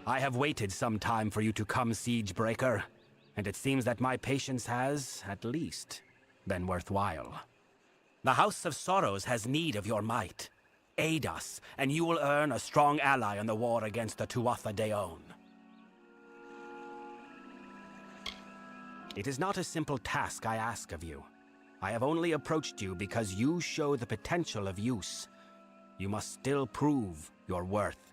I have waited some time for you to come, Siegebreaker, and it seems that my patience has, at least, been worthwhile. The House of Sorrows has need of your might. Aid us, and you will earn a strong ally in the war against the Tuatha Deon. It is not a simple task I ask of you. I have only approached you because you show the potential of use. You must still prove your worth.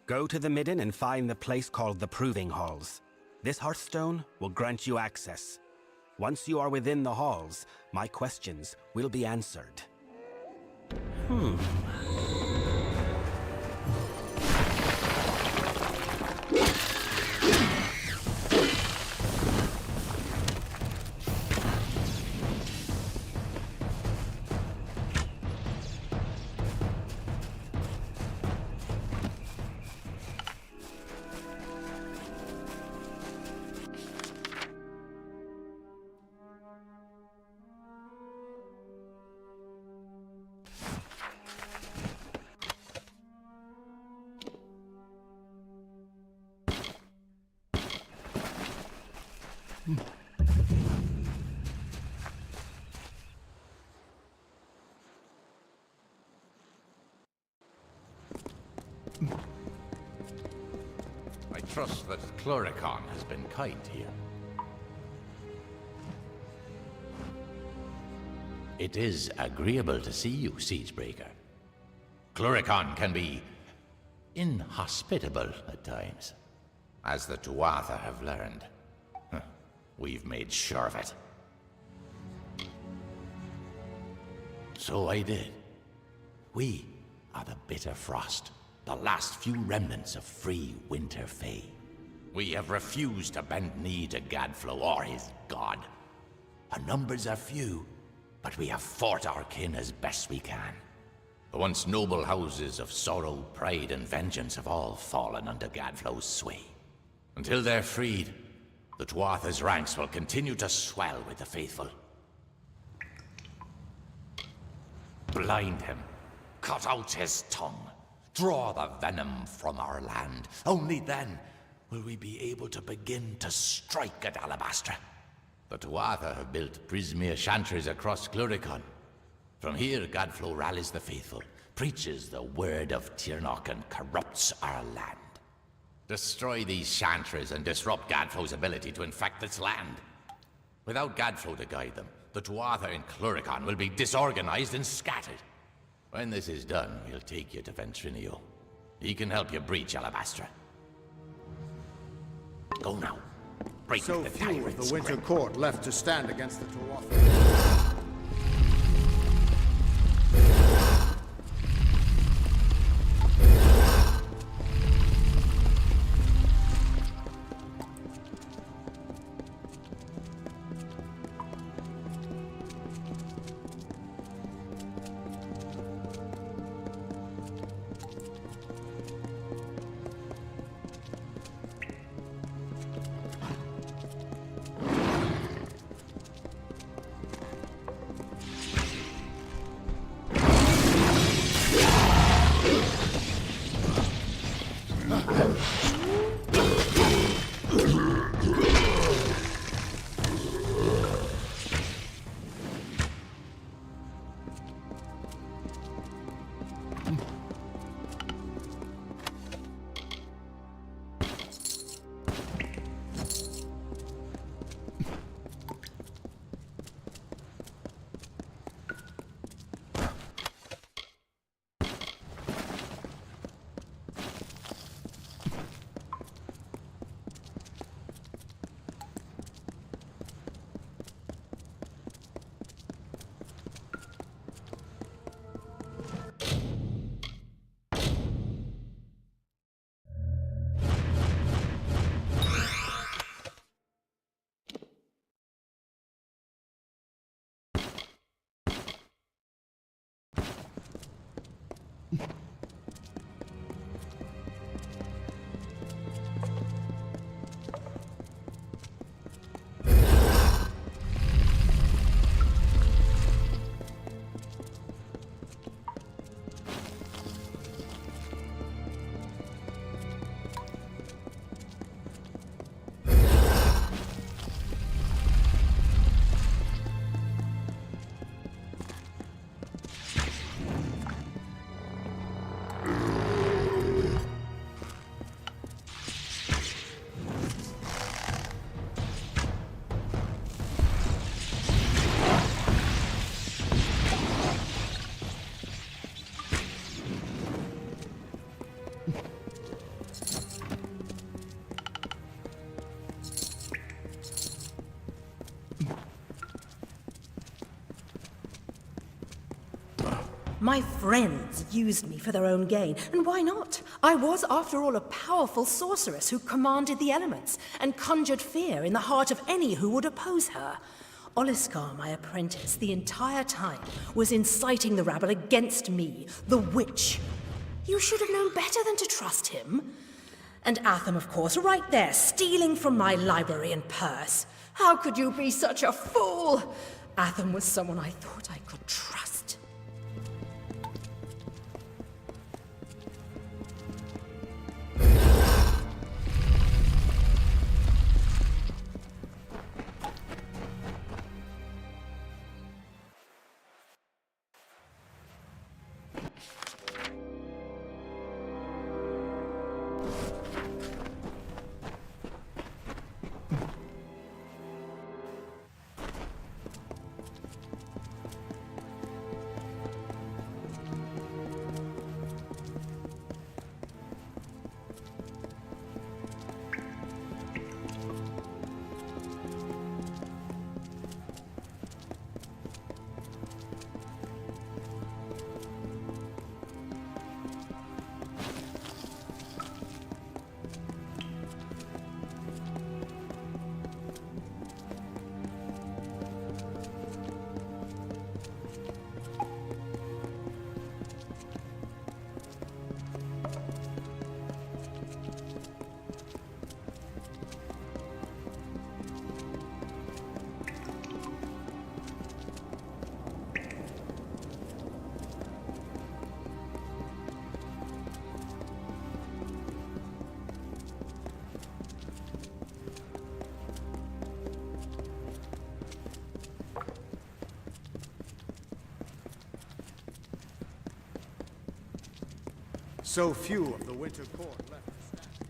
Go to the Midden and find the place called the Proving Halls. This Hearthstone will grant you access. Once you are within the halls, my questions will be answered. I trust that Cluricon has been kind to you. It is agreeable to see you, Siegebreaker. Cluricon can be inhospitable at times, as the Tuatha have learned. We've made sure of it. So I did. We are the Bitter Frost, the last few remnants of free Winter Fae. We have refused to bend knee to Gadflow or his god. Our numbers are few, but we have fought our kin as best we can. The once noble houses of Sorrow, Pride, and Vengeance have all fallen under Gadflow's sway. Until they're freed, the Tuatha's ranks will continue to swell with the faithful. Blind him. Cut out his tongue. Draw the venom from our land. Only then will we be able to begin to strike at Alabastra. The Tuatha have built Prismere chantries across Cluricon. From here, Gadflow rallies the faithful, preaches the word of Tirnoch, and corrupts our land. Destroy these chantries and disrupt Gadflow's ability to infect its land. Without Gadflow to guide them, the Tuatha in Cluricon will be disorganized and scattered. When this is done, we'll take you to Ventrinio. He can help you breach Alabastra. Go now. Break So the few of tyrant's the Winter grip. Court left to stand against the Tuatha. My friends used me for their own gain, and why not? I was, after all, a powerful sorceress who commanded the elements and conjured fear in the heart of any who would oppose her. Oliskar, my apprentice, the entire time was inciting the rabble against me, the witch. You should have known better than to trust him. And Atham, of course, right there, stealing from my library and purse. How could you be such a fool? Atham was someone I thought I could trust. So few of the Winter Court left to stand.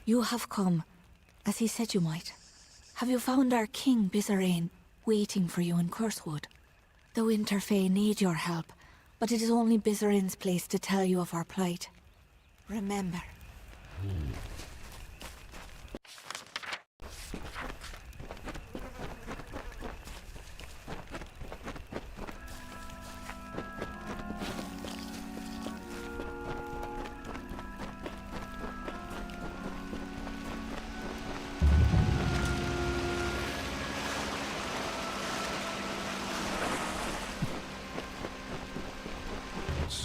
You have come, as he said you might. Have you found our king, Bizarrain, waiting for you in Cursewood? The Winter Fae need your help, but it is only Bizarrain's place to tell you of our plight. Remember.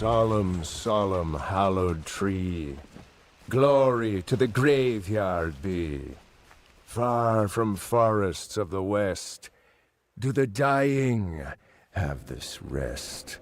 Solemn, solemn, hallowed tree, glory to the graveyard be. Far from forests of the west, do the dying have this rest.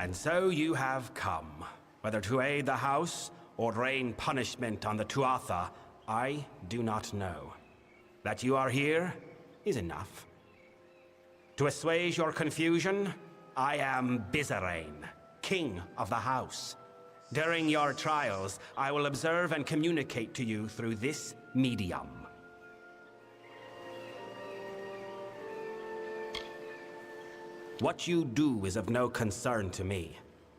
And so you have come. Whether to aid the house or rain punishment on the Tuatha, I do not know. That you are here is enough. To assuage your confusion, I am Bizarane, king of the house. During your trials, I will observe and communicate to you through this medium. What you do is of no concern to me.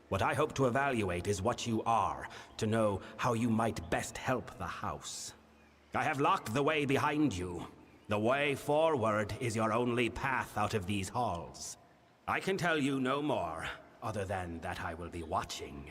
What I hope to evaluate is what you are, to know how you might best help the house. I have locked the way behind you. The way forward is your only path out of these halls. I can tell you no more, other than that I will be watching.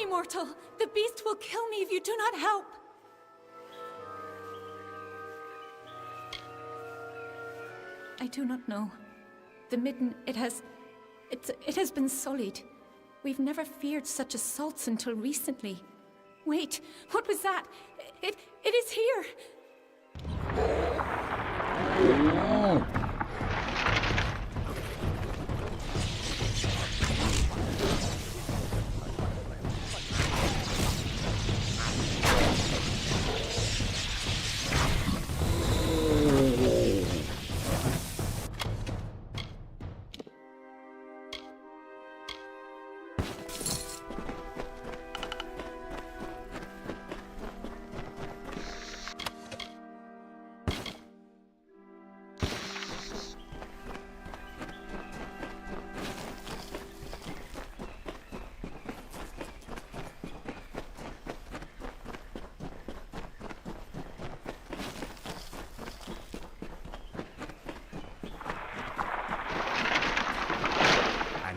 Mortal, the beast will kill me if you do not help. I do not know. The midden, it has been sullied. We've never feared such assaults until recently. Wait, what was that? It is here!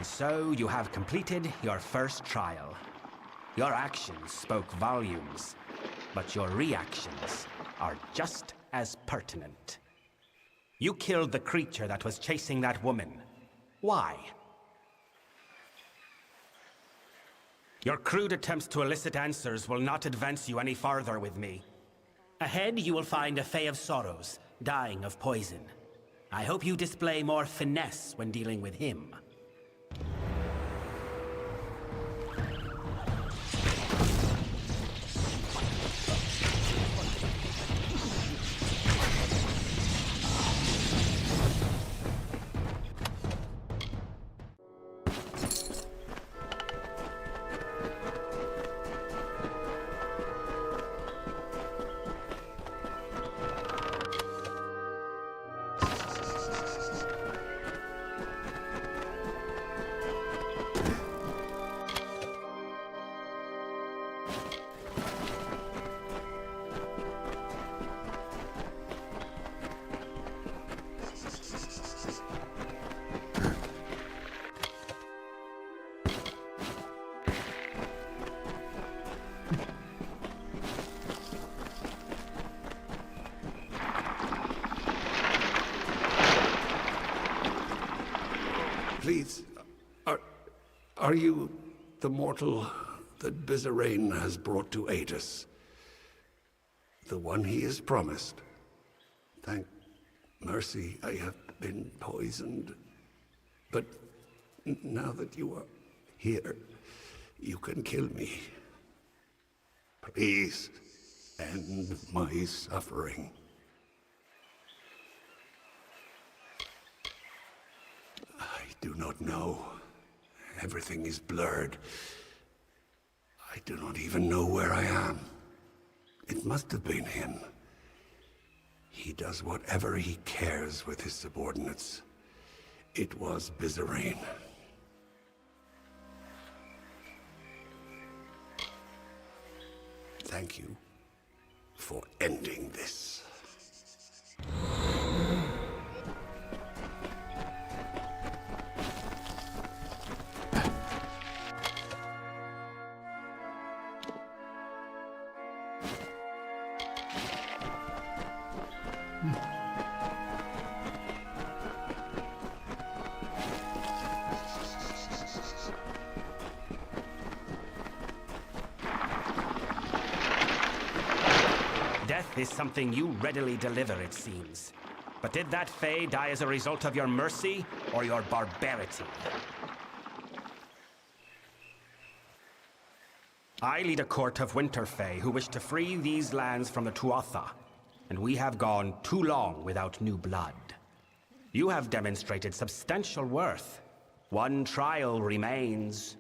So you have completed your first trial. Your actions spoke volumes, but your reactions are just as pertinent. You killed the creature that was chasing that woman. Why? Your crude attempts to elicit answers will not advance you any farther with me. Ahead, you will find a Fae of Sorrows, dying of poison. I hope you display more finesse when dealing with him. Please, are you the mortal that Bizarane has brought to aid us? The one he has promised? Thank mercy I have been poisoned. But now that you are here, you can kill me. Please, end my suffering. I do not know. Everything is blurred. I do not even know where I am. It must have been him. He does whatever he cares with his subordinates. It was Bizarane. Thank you for ending this. Death is something you readily deliver, it seems. But did that Fae die as a result of your mercy or your barbarity? I lead a court of Winter Fae who wish to free these lands from the Tuatha, and we have gone too long without new blood. You have demonstrated substantial worth. One trial remains.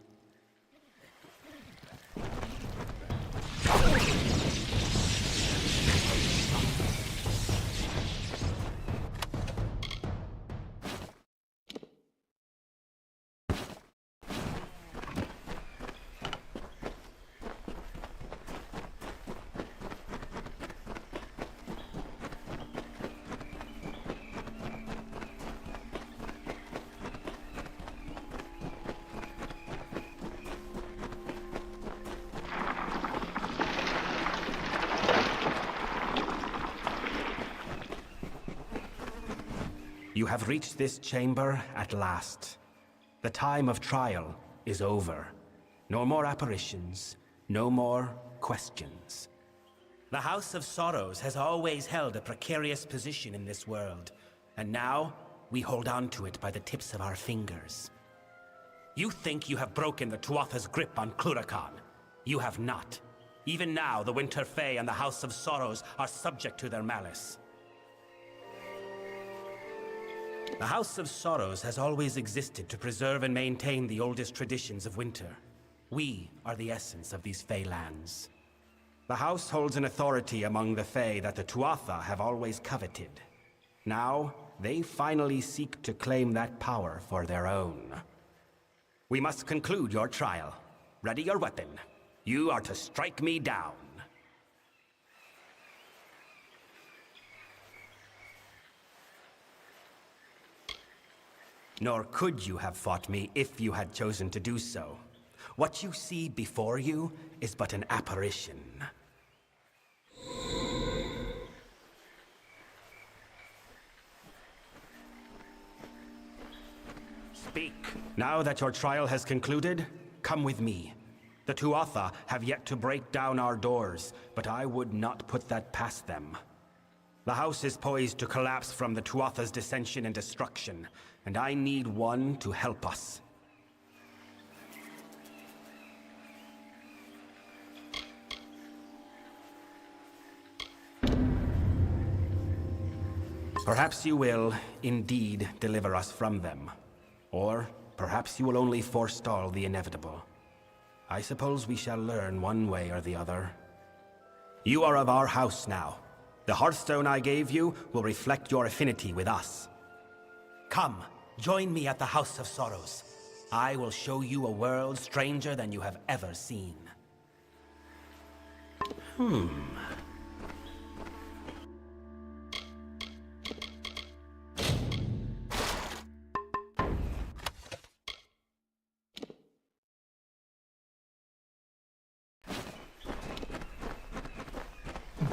You have reached this chamber at last. The time of trial is over. No more apparitions, no more questions. The House of Sorrows has always held a precarious position in this world, and now we hold on to it by the tips of our fingers. You think you have broken the Tuatha's grip on Cluracan. You have not. Even now, the Winter Fae and the House of Sorrows are subject to their malice. The House of Sorrows has always existed to preserve and maintain the oldest traditions of winter. We are the essence of these Fae lands. The House holds an authority among the Fae that the Tuatha have always coveted. Now, they finally seek to claim that power for their own. We must conclude your trial. Ready your weapon. You are to strike me down. Nor could you have fought me if you had chosen to do so. What you see before you is but an apparition. Speak. Now that your trial has concluded, come with me. The Tuatha have yet to break down our doors, but I would not put that past them. The house is poised to collapse from the Tuatha's dissension and destruction, and I need one to help us. Perhaps you will, indeed, deliver us from them. Or perhaps you will only forestall the inevitable. I suppose we shall learn one way or the other. You are of our house now. The Hearthstone I gave you will reflect your affinity with us. Come, join me at the House of Sorrows. I will show you a world stranger than you have ever seen.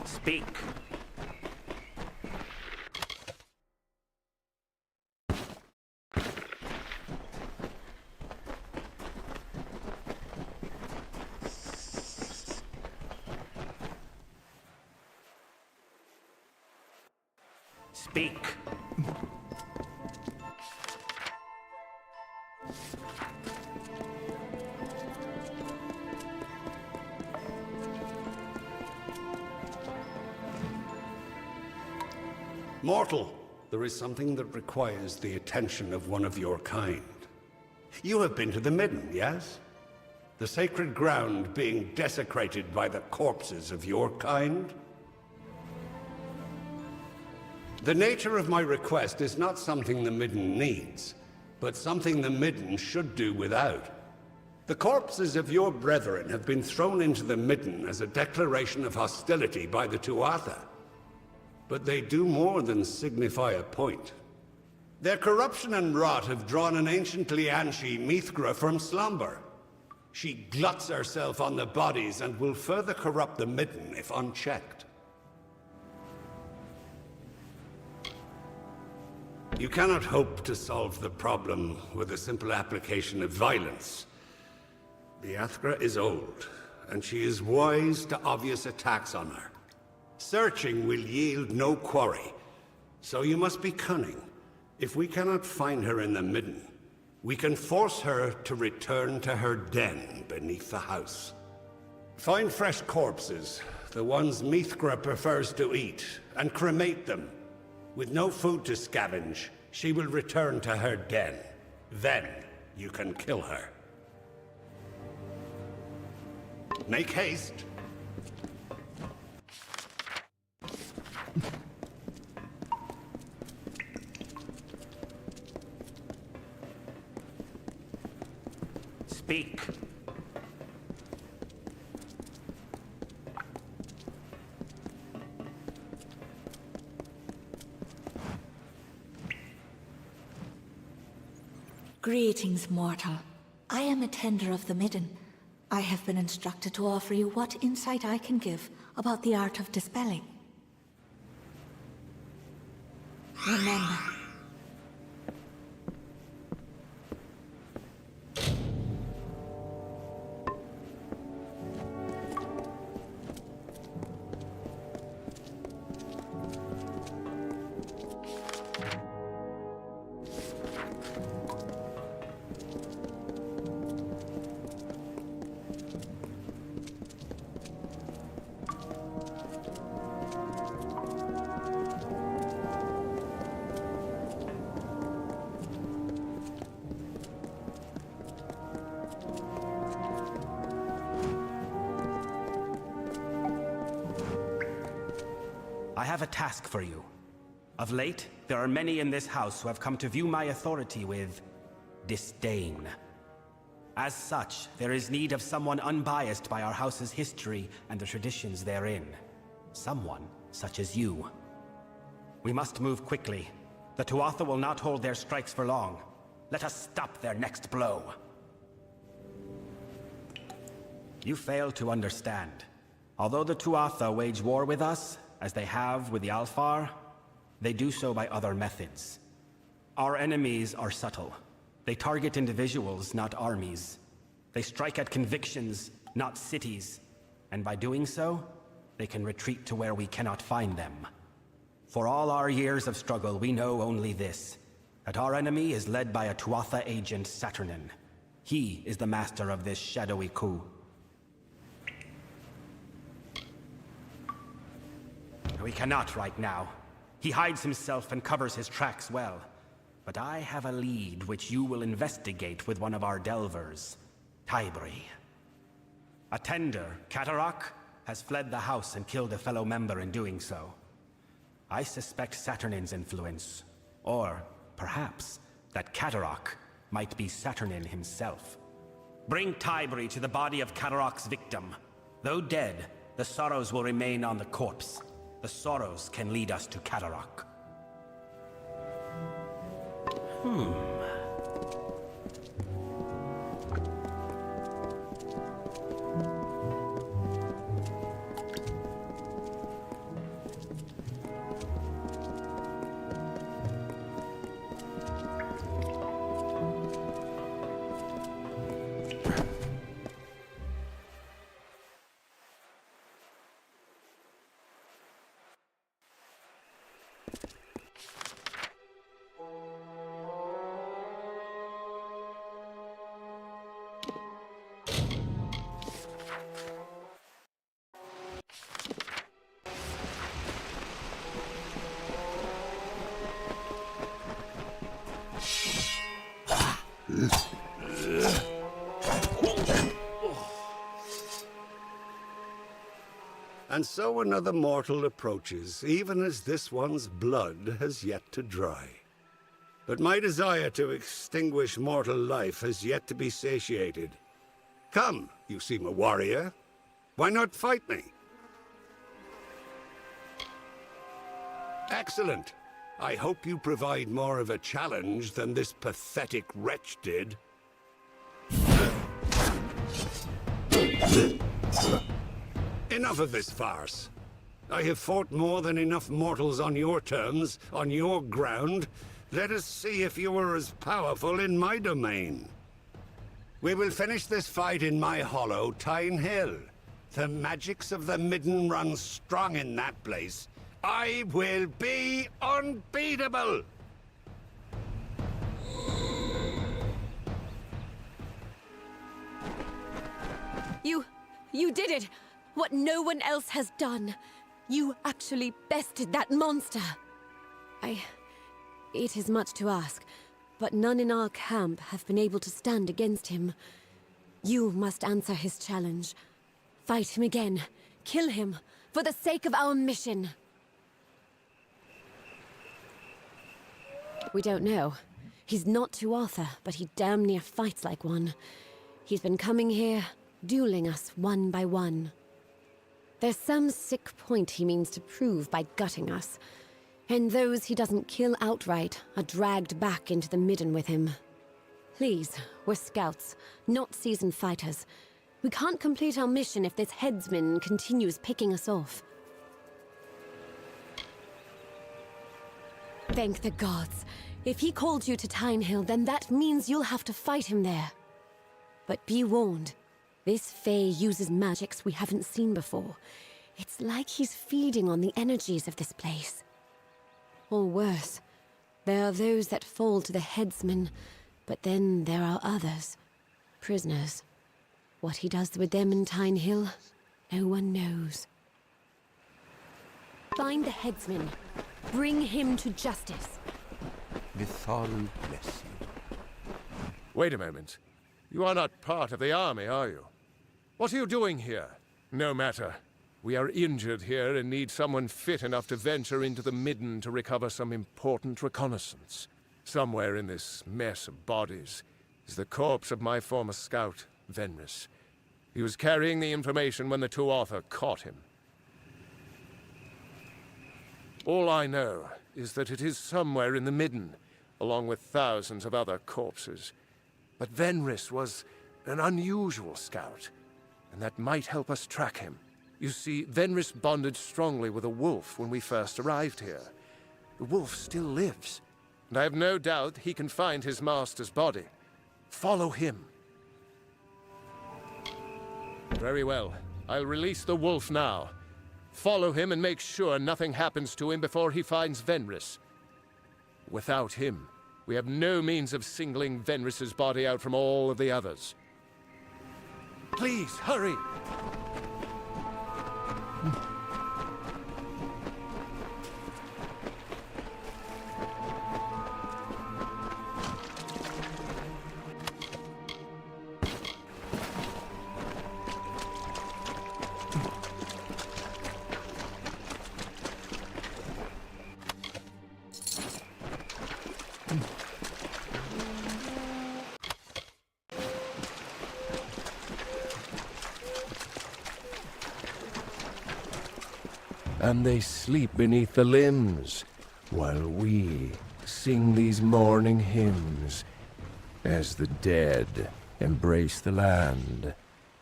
Speak. Speak. Mortal, there is something that requires the attention of one of your kind. You have been to the Midden, yes? The sacred ground being desecrated by the corpses of your kind? The nature of my request is not something the Midden needs, but something the Midden should do without. The corpses of your brethren have been thrown into the Midden as a declaration of hostility by the Tuatha. But they do more than signify a point. Their corruption and rot have drawn an ancient Lianshi Mithra from slumber. She gluts herself on the bodies and will further corrupt the Midden if unchecked. You cannot hope to solve the problem with a simple application of violence. The Athra is old, and she is wise to obvious attacks on her. Searching will yield no quarry, so you must be cunning. If we cannot find her in the Midden, we can force her to return to her den beneath the house. Find fresh corpses, the ones Mithra prefers to eat, and cremate them. With no food to scavenge, she will return to her den. Then you can kill her. Make haste. Speak. Greetings, mortal. I am a tender of the Midden. I have been instructed to offer you what insight I can give about the art of dispelling. Remember, I have a task for you. Of late, there are many in this house who have come to view my authority with disdain. As such, there is need of someone unbiased by our house's history and the traditions therein. Someone such as you. We must move quickly. The Tuatha will not hold their strikes for long. Let us stop their next blow. You fail to understand. Although the Tuatha wage war with us, as they have with the Alfar, they do so by other methods. Our enemies are subtle. They target individuals, not armies. They strike at convictions, not cities. And by doing so, they can retreat to where we cannot find them. For all our years of struggle, we know only this, that our enemy is led by a Tuatha agent, Saturnin. He is the master of this shadowy coup. We cannot right now. He hides himself and covers his tracks well. But I have a lead which you will investigate with one of our delvers, Tybri. A tender, Catarak, has fled the house and killed a fellow member in doing so. I suspect Saturnin's influence, or perhaps that Catarak might be Saturnin himself. Bring Tybri to the body of Catarak's victim. Though dead, the sorrows will remain on the corpse. The sorrows can lead us to Catarak. And so another mortal approaches, even as this one's blood has yet to dry. But my desire to extinguish mortal life has yet to be satiated. Come, you seem a warrior. Why not fight me? Excellent. I hope you provide more of a challenge than this pathetic wretch did. Enough of this farce. I have fought more than enough mortals on your terms, on your ground. Let us see if you are as powerful in my domain. We will finish this fight in my hollow, Tyne Hill. The magics of the Midden run strong in that place. I will be unbeatable! You did it! What no one else has done. You actually bested that monster. It is much to ask, but none in our camp have been able to stand against him. You must answer his challenge. Fight him again. Kill him, for the sake of our mission. We don't know. He's not to Arthur, but he damn near fights like one. He's been coming here, dueling us one by one. There's some sick point he means to prove by gutting us. And those he doesn't kill outright are dragged back into the Midden with him. Please, we're scouts, not seasoned fighters. We can't complete our mission if this headsman continues picking us off. Thank the gods. If he called you to Tyne Hill, then that means you'll have to fight him there. But be warned, this Fae uses magics we haven't seen before. It's like he's feeding on the energies of this place. Or worse, there are those that fall to the headsman, but then there are others, prisoners. What he does with them in Tyne Hill, no one knows. Find the headsman. Bring him to justice. Mithal bless you. Wait a moment. You are not part of the army, are you? What are you doing here? No matter. We are injured here and need someone fit enough to venture into the Midden to recover some important reconnaissance. Somewhere in this mess of bodies is the corpse of my former scout, Venris. He was carrying the information when the Tuatha caught him. All I know is that it is somewhere in the Midden, along with thousands of other corpses. But Venris was an unusual scout, and that might help us track him. You see, Venris bonded strongly with a wolf when we first arrived here. The wolf still lives, and I have no doubt he can find his master's body. Follow him. Very well. I'll release the wolf now. Follow him and make sure nothing happens to him before he finds Venris. Without him, we have no means of singling Venris's body out from all of the others. Please, hurry! And they sleep beneath the limbs, while we sing these mourning hymns, as the dead embrace the land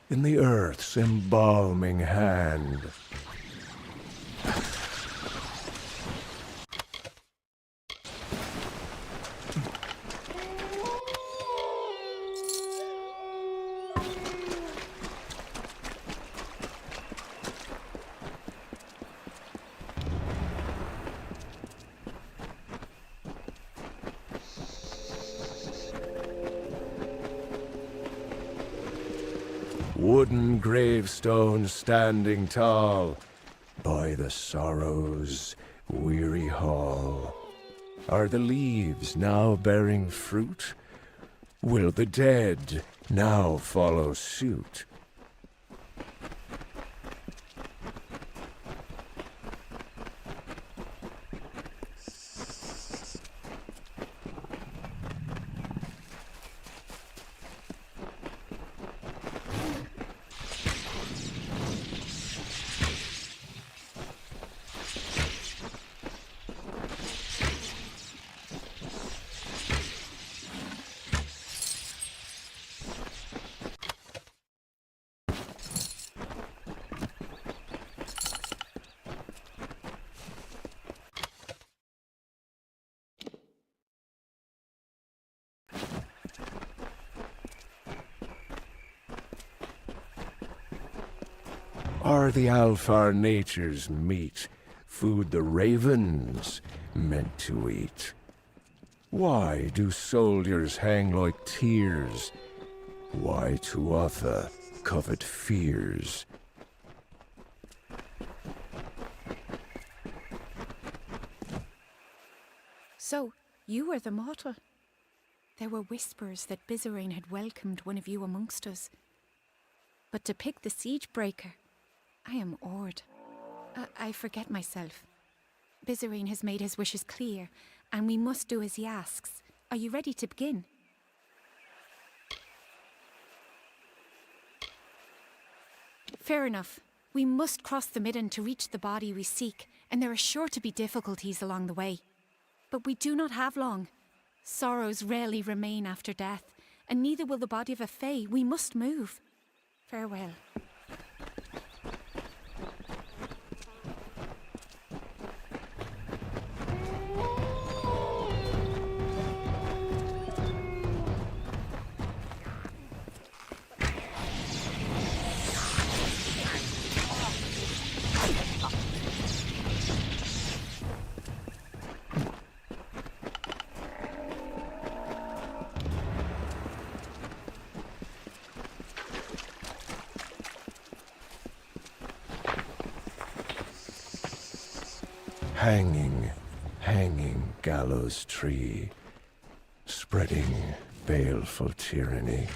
in the earth's embalming hand. Wooden gravestones standing tall by the sorrow's weary hall. Are the leaves now bearing fruit? Will the dead now follow suit? Are the Alfar nature's meat food the ravens meant to eat? Why do soldiers hang like tears? Why Tuatha covet fears? So, you were the mortal. There were whispers that Bizarane had welcomed one of you amongst us. But to pick the siege breaker, I am awed. I forget myself. Bizarane has made his wishes clear, and we must do as he asks. Are you ready to begin? Fair enough. We must cross the midden to reach the body we seek, and there are sure to be difficulties along the way. But we do not have long. Sorrows rarely remain after death, and neither will the body of a fae. We must move. Farewell. Hanging, hanging gallows tree, spreading baleful tyranny,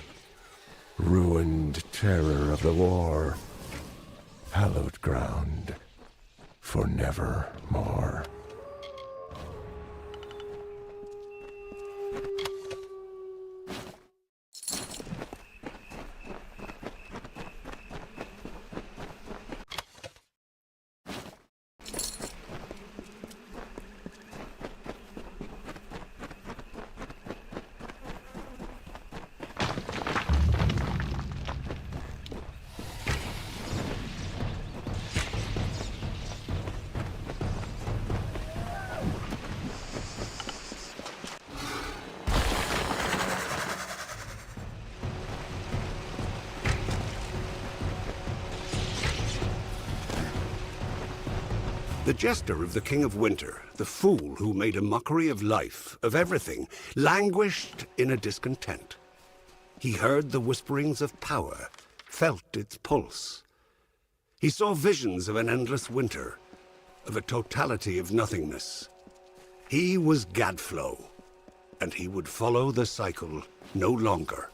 ruined terror of the war, hallowed ground for nevermore. The jester of the King of Winter, the fool who made a mockery of life, of everything, languished in a discontent. He heard the whisperings of power, felt its pulse. He saw visions of an endless winter, of a totality of nothingness. He was Gadflow, and he would follow the cycle no longer.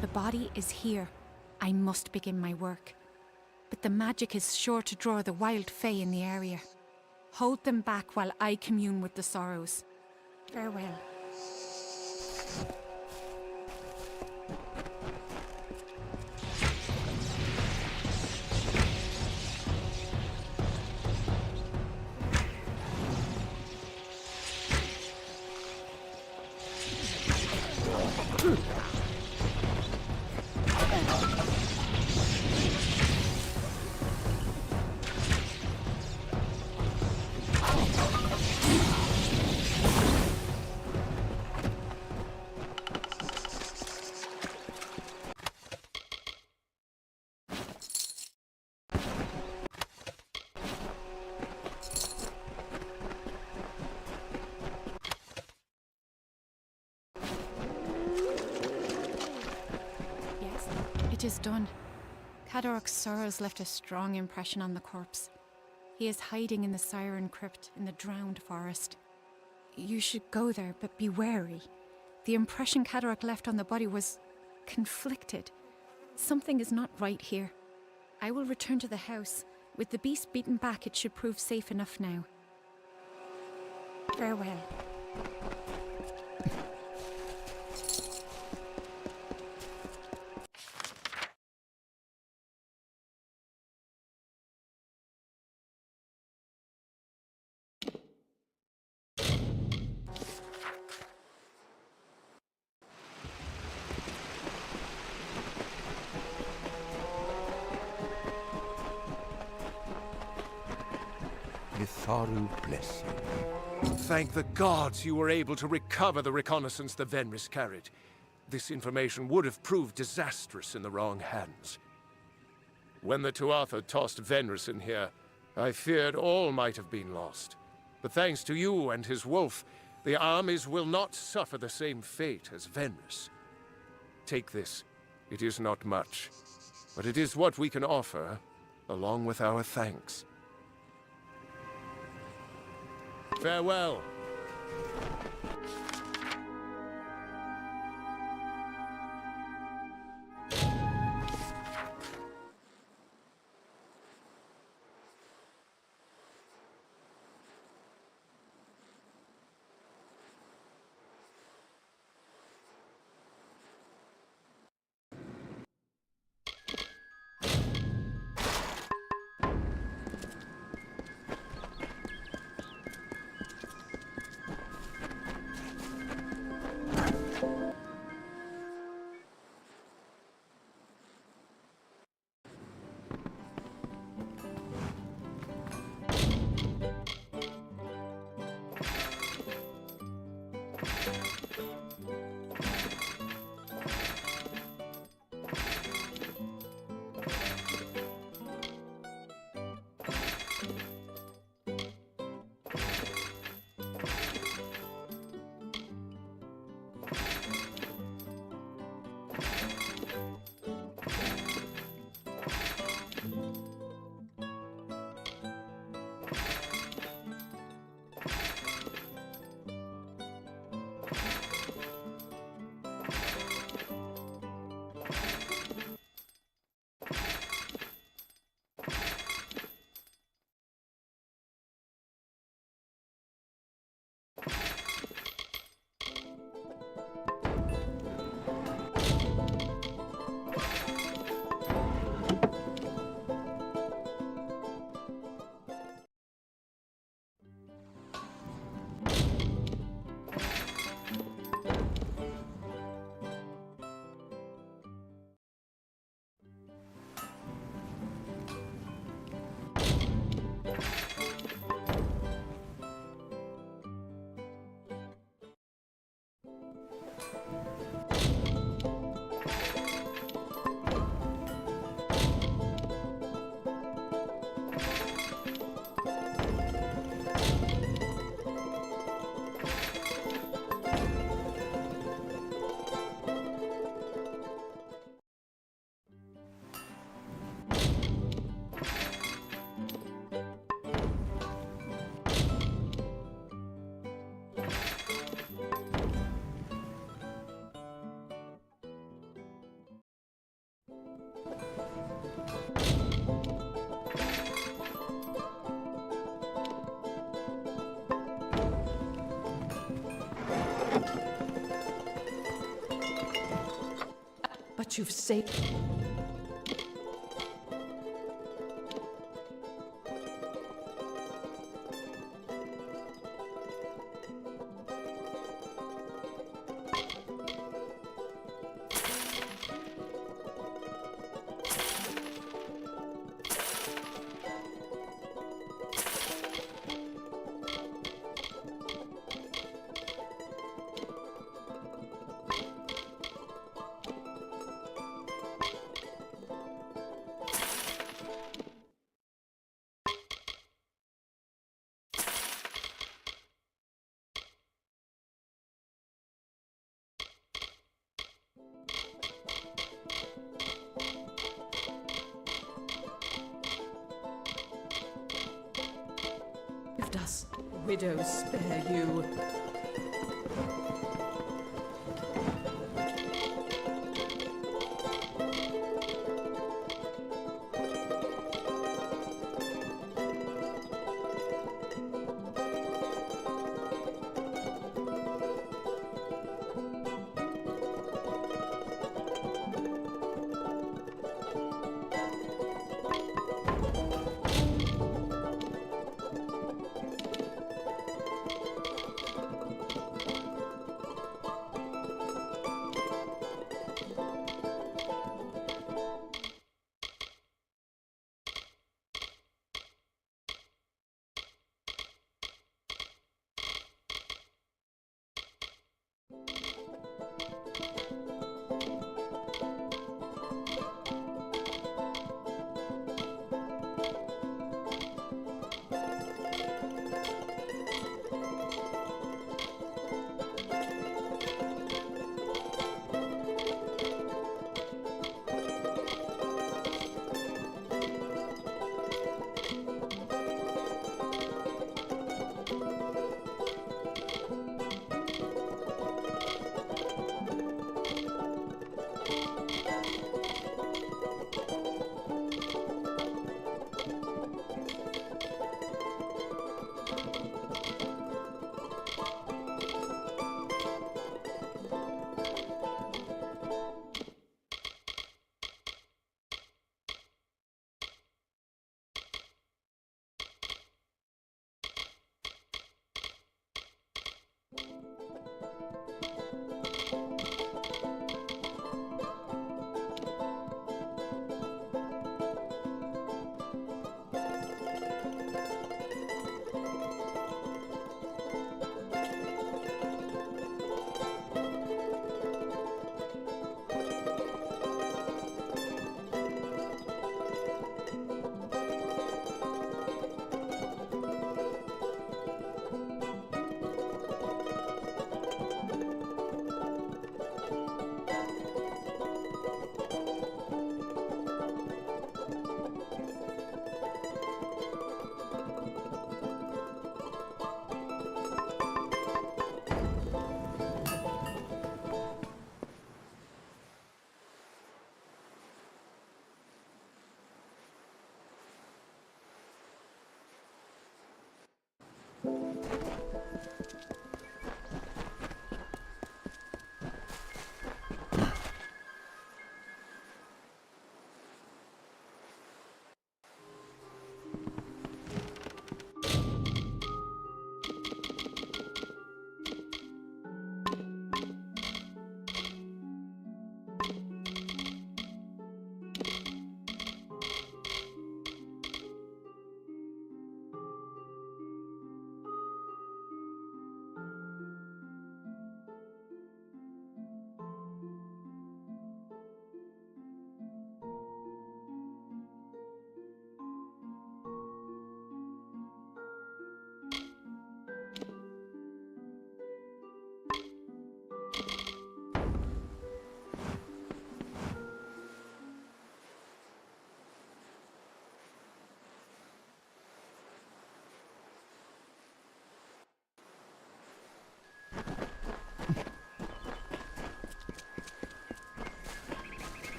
The body is here. I must begin my work. But the magic is sure to draw the wild fae in the area. Hold them back while I commune with the sorrows. Farewell. is done. Cadoroc's sorrows left a strong impression on the corpse. He is hiding in the Siren Crypt in the Drowned Forest. You should go there, but be wary. The impression Cadoroc left on the body was conflicted. Something is not right here. I will return to the house. With the beast beaten back, it should prove safe enough now. Farewell. Itharu bless you. Thank the gods you were able to recover the reconnaissance the Venris carried. This information would have proved disastrous in the wrong hands. When the Tuatha tossed Venris in here, I feared all might have been lost. But thanks to you and his wolf, the armies will not suffer the same fate as Venris. Take this. It is not much, but it is what we can offer, along with our thanks. Farewell. But you've saved... left us. Widows spare you.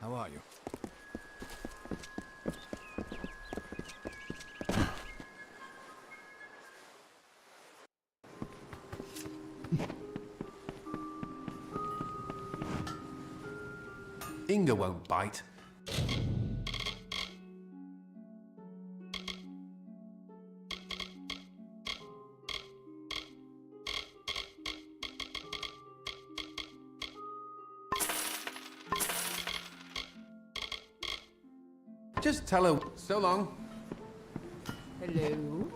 How are you? Inga won't bite. Just tell her so long. Hello?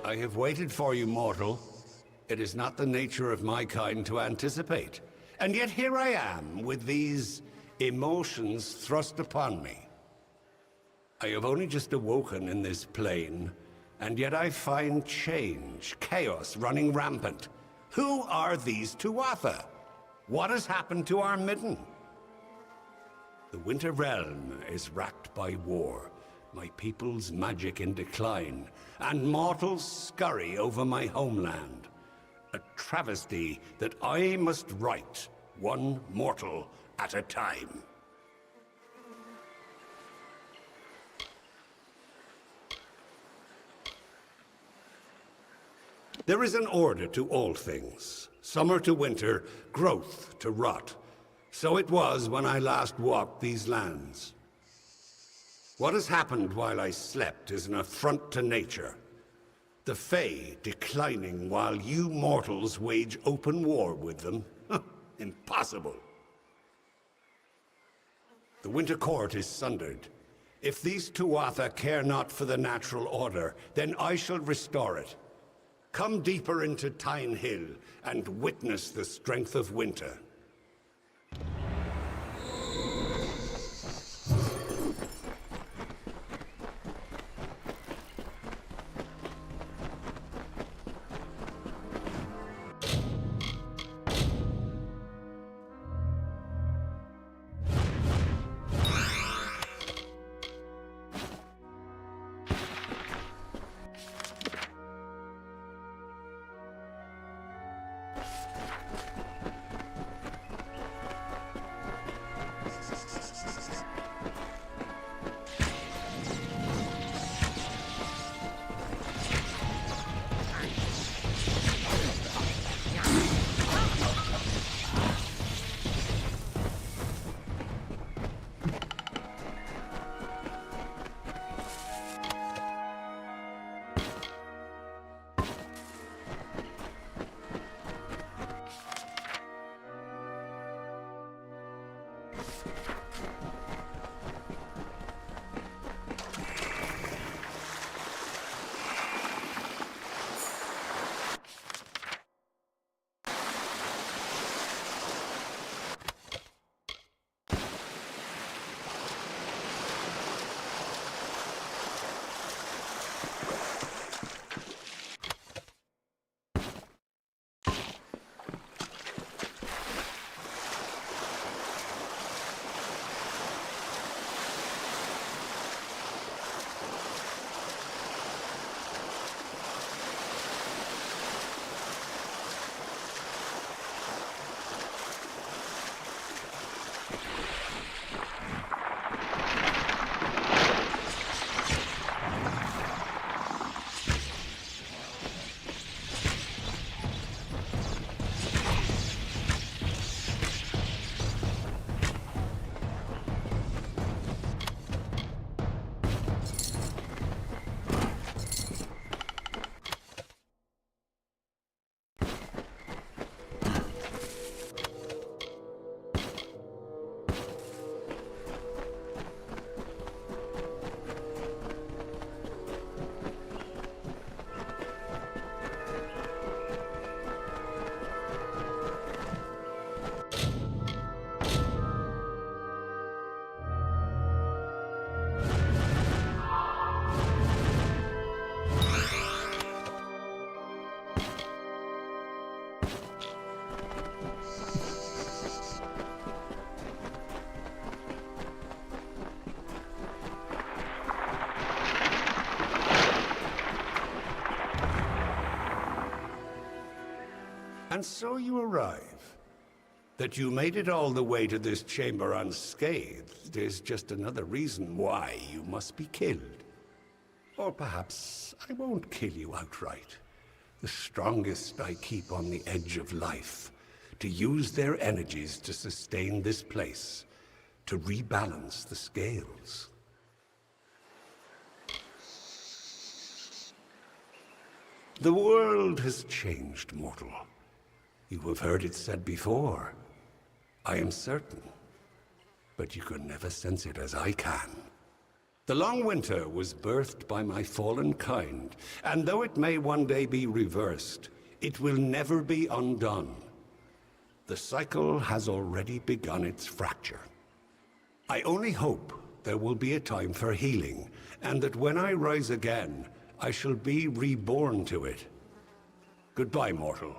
I have waited for you, mortal. It is not the nature of my kind to anticipate. And yet here I am, with these emotions thrust upon me. I have only just awoken in this plane, and yet I find change, chaos running rampant. Who are these Tuatha? What has happened to our midden? The Winter Realm is racked by war, my people's magic in decline, and mortals scurry over my homeland. A travesty that I must right, one mortal at a time. There is an order to all things. Summer to winter, growth to rot. So it was when I last walked these lands. What has happened while I slept is an affront to nature. The Fae declining while you mortals wage open war with them? Impossible. The Winter Court is sundered. If these Tuatha care not for the natural order, then I shall restore it. Come deeper into Tyne Hill and witness the strength of winter. And so you arrive. That you made it all the way to this chamber unscathed is just another reason why you must be killed. Or perhaps I won't kill you outright. The strongest I keep on the edge of life, to use their energies to sustain this place, to rebalance the scales. The world has changed, mortal. You have heard it said before. I am certain. But you can never sense it as I can. The long winter was birthed by my fallen kind, and though it may one day be reversed, it will never be undone. The cycle has already begun its fracture. I only hope there will be a time for healing, and that when I rise again, I shall be reborn to it. Goodbye, mortal.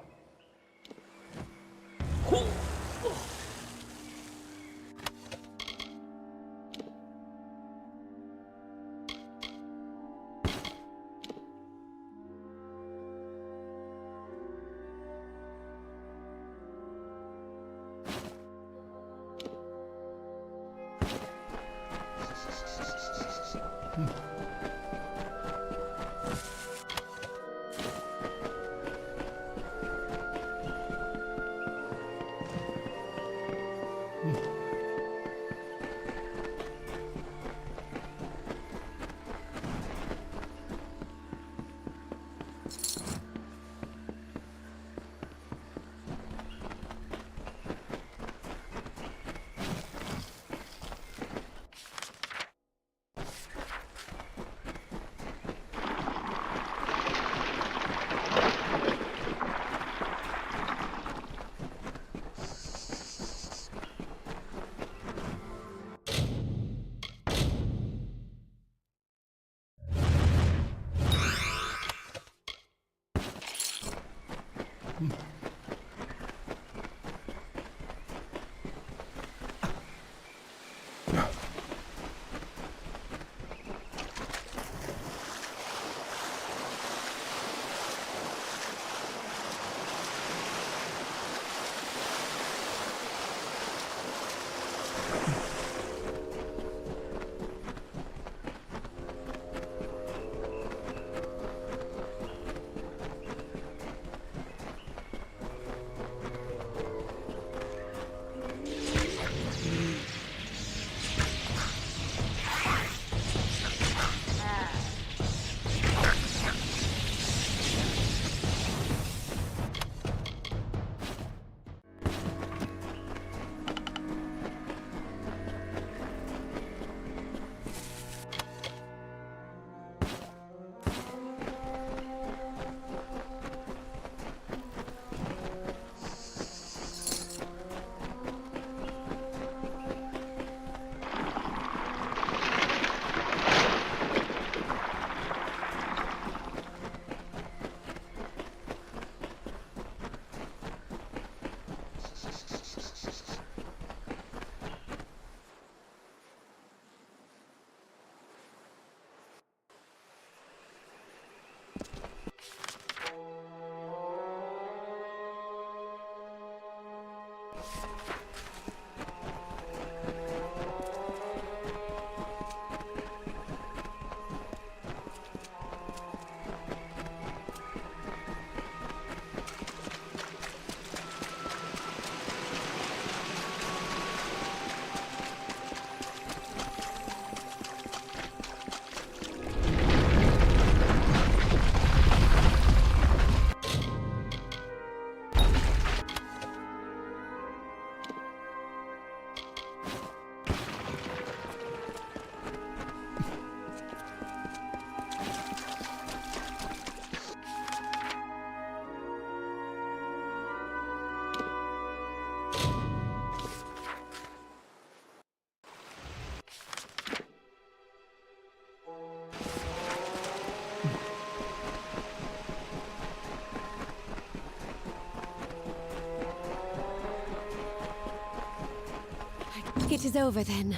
It is over then.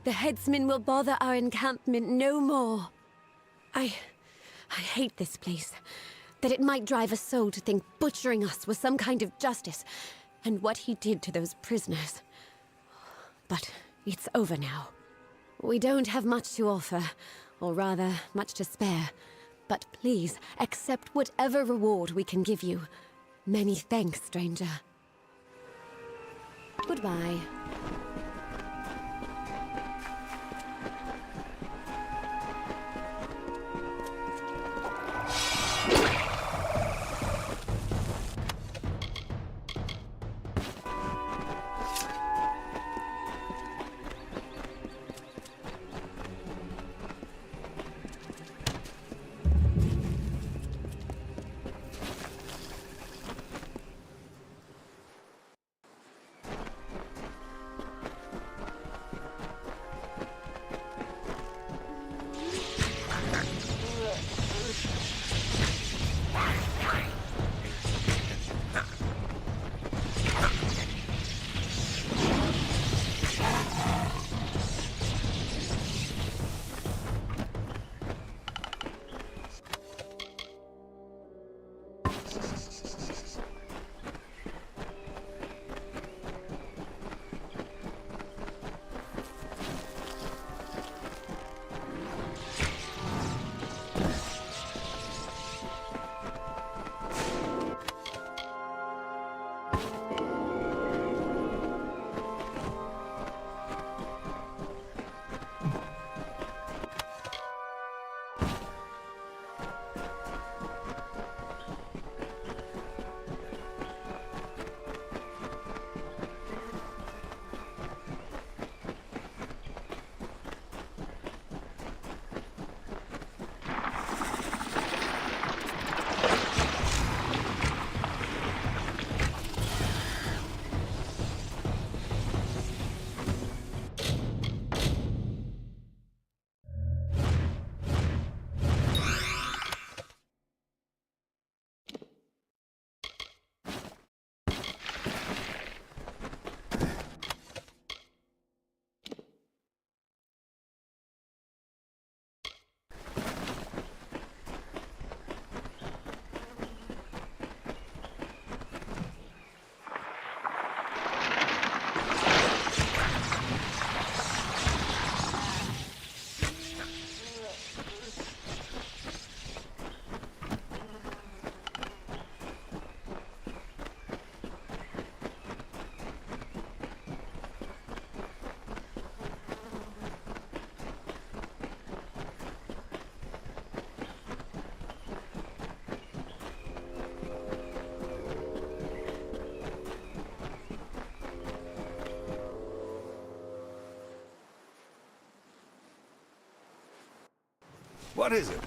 The headsmen will bother our encampment no more. I hate this place. that it might drive a soul to think butchering us was some kind of justice, and what he did to those prisoners. But it's over now. We don't have much to offer, or rather, much to spare. But please, accept whatever reward we can give you. Many thanks, stranger. Goodbye. What is it?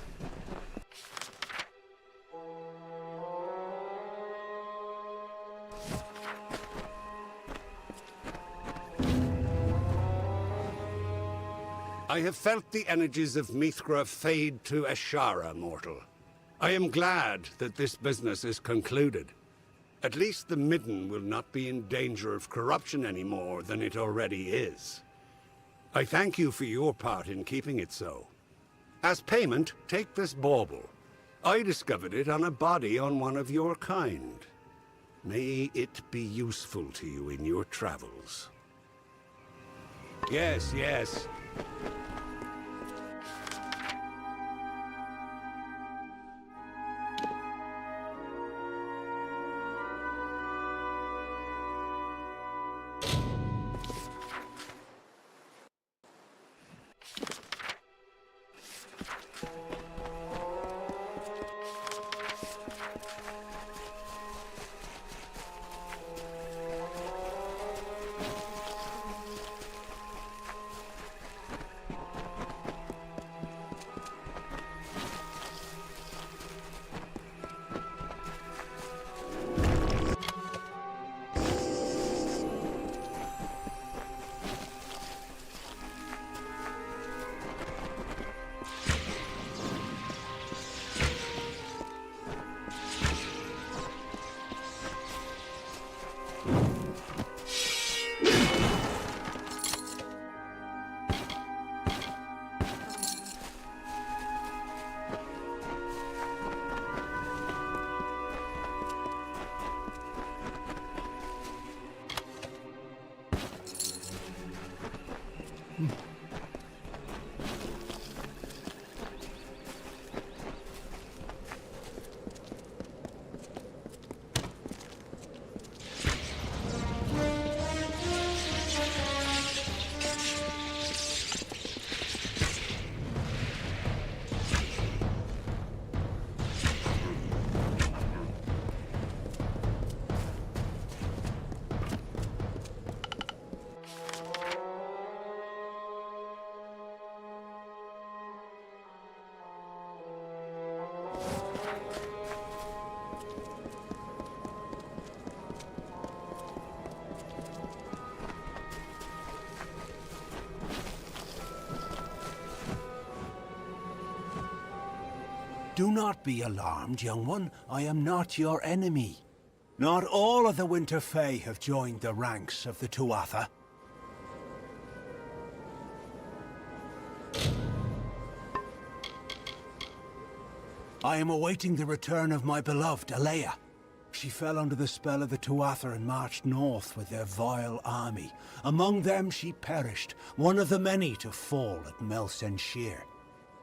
I have felt the energies of Mithra fade to Ashara, mortal. I am glad that this business is concluded. At least the Midden will not be in danger of corruption any more than it already is. I thank you for your part in keeping it so. As payment, take this bauble. I discovered it on a body on one of your kind. May it be useful to you in your travels. Yes, yes. Do not be alarmed, young one. I am not your enemy. Not all of the Winter Fae have joined the ranks of the Tuatha. I am awaiting the return of my beloved, Alea. She fell under the spell of the Tuatha and marched north with their vile army. Among them she perished, one of the many to fall at Melsenshir.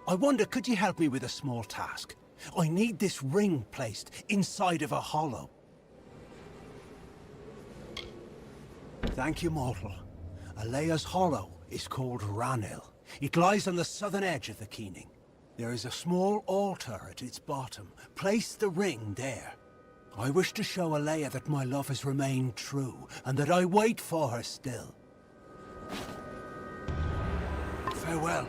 I wonder, could you help me with a small task? I need this ring placed inside of a hollow. Thank you, mortal. Alea's hollow is called Ranil. It lies on the southern edge of the Keening. There is a small altar at its bottom. Place the ring there. I wish to show Alea that my love has remained true, and that I wait for her still. Farewell.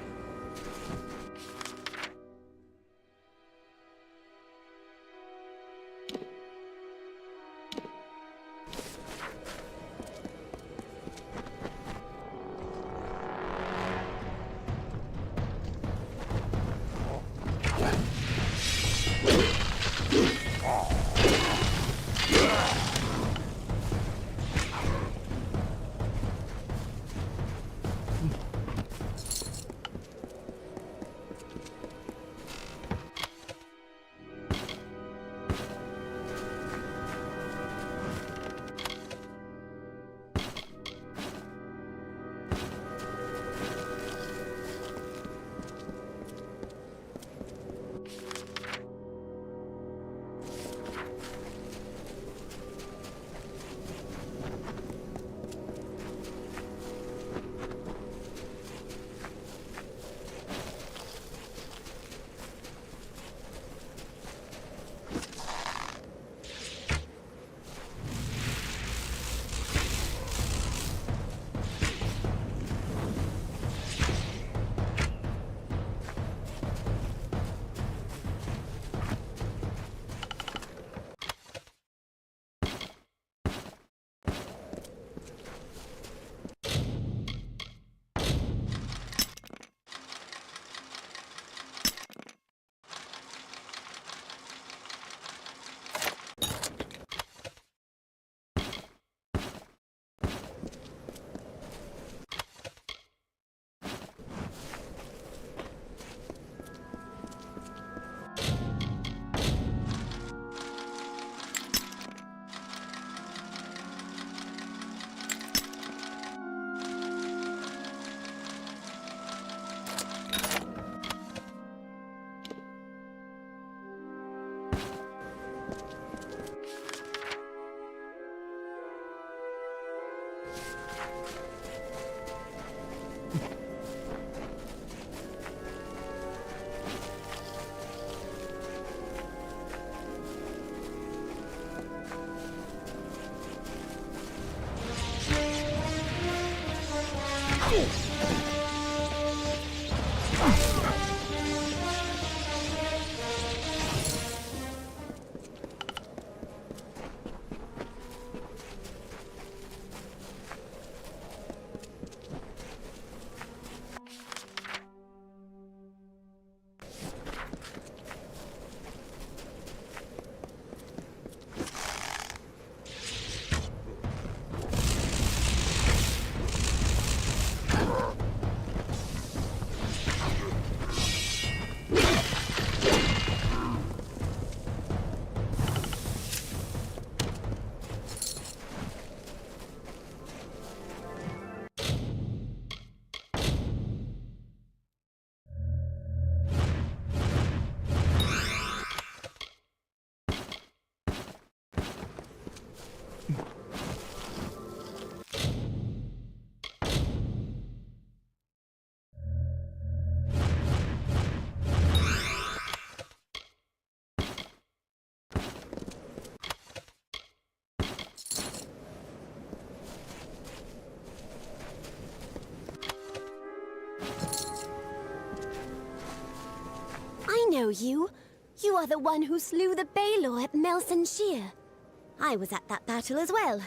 you. You are the one who slew the Baelor at Melsenshire. I was at that battle as well.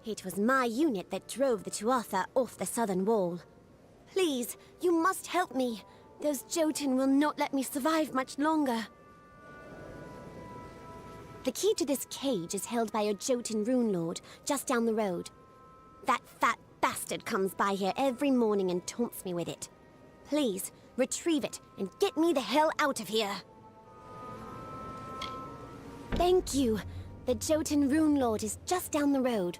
It was my unit that drove the Tuatha off the southern wall. Please, you must help me. Those Jotun will not let me survive much longer. The key to this cage is held by a Jotun rune lord, just down the road. That fat bastard comes by here every morning and taunts me with it. Please, retrieve it and get me the hell out of here. Thank you. The Jotun rune lord is just down the road.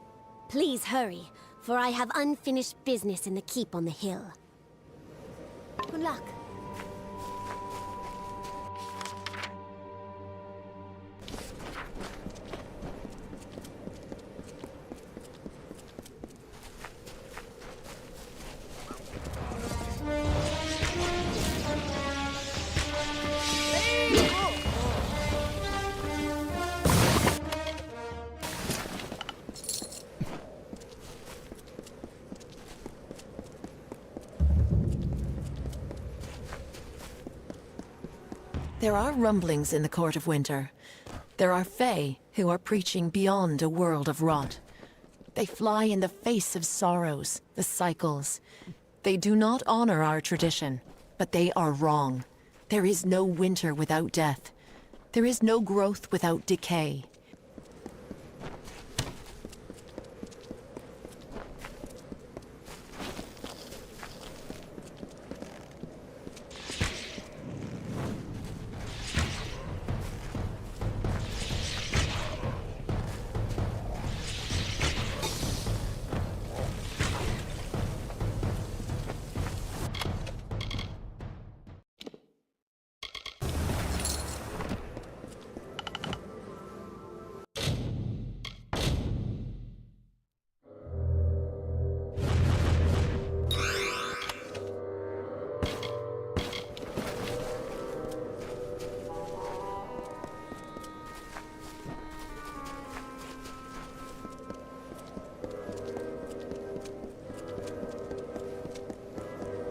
Please hurry, for I have unfinished business in the keep on the hill. Good luck. There are rumblings in the Court of Winter. There are Fae who are preaching beyond a world of rot. They fly in the face of sorrows, the cycles. They do not honor our tradition, but they are wrong. There is no winter without death. There is no growth without decay.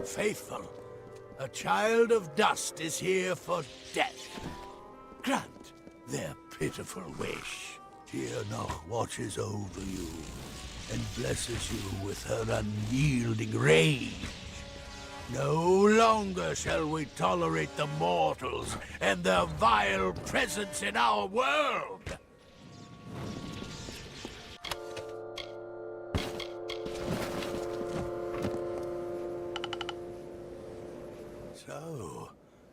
Faithful, a child of dust is here for death. Grant their pitiful wish. Tionok watches over you and blesses you with her unyielding rage. No longer shall we tolerate the mortals and their vile presence in our world. So,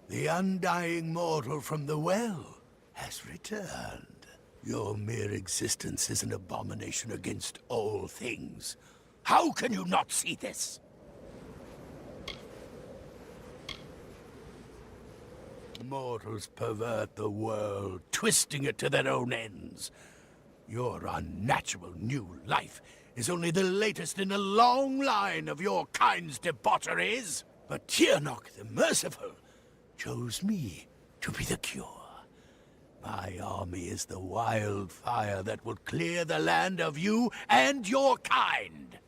the undying mortal from the well has returned. Your mere existence is an abomination against all things. How can you not see this? Mortals pervert the world, twisting it to their own ends. Your unnatural new life is only the latest in a long line of your kind's debaucheries. But Tionok the Merciful chose me to be the cure. My army is the wildfire that will clear the land of you and your kind.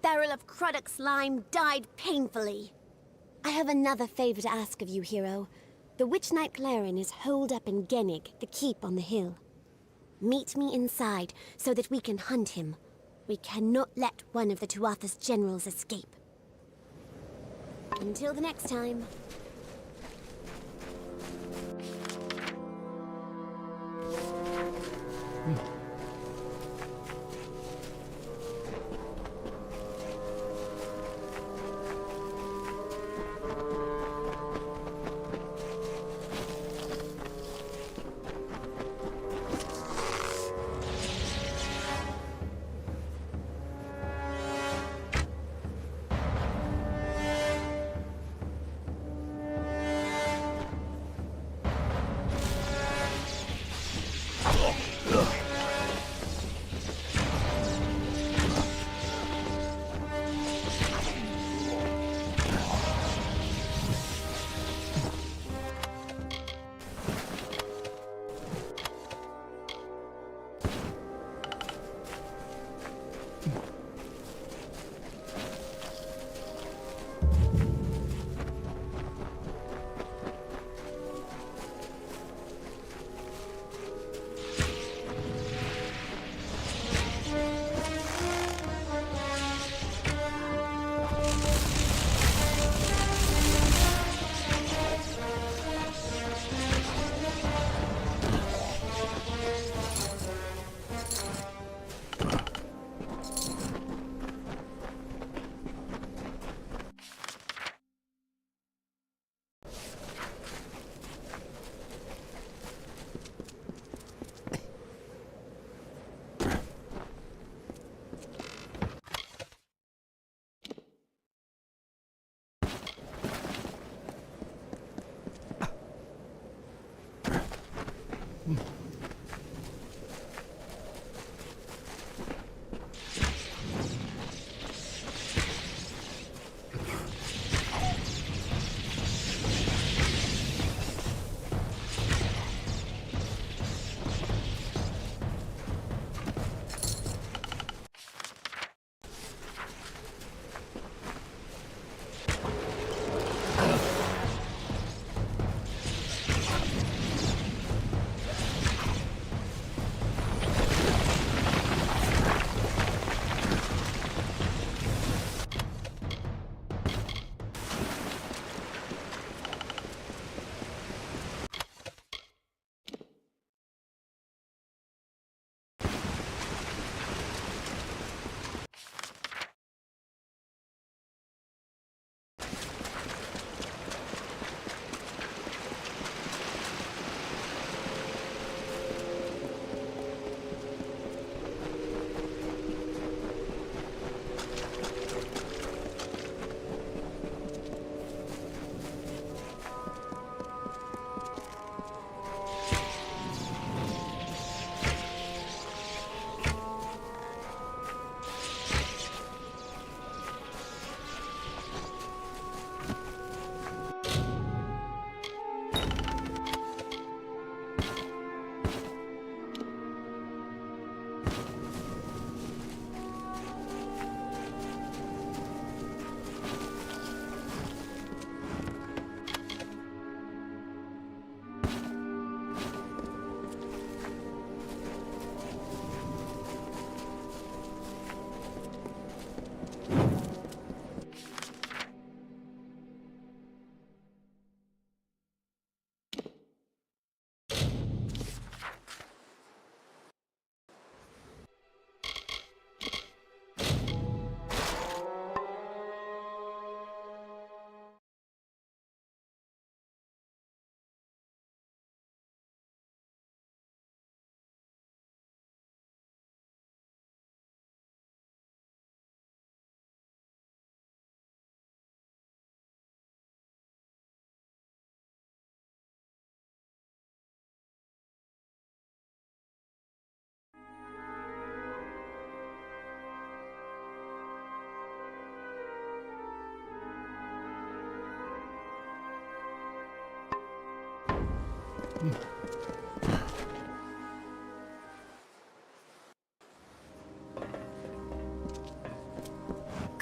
barrel of Croddock slime died painfully. I have another favor to ask of you, hero. The Witch Knight Clarin is holed up in Gennig, the keep on the hill. Meet me inside so that we can hunt him. We cannot let one of the Tuatha's generals escape. Until the next time.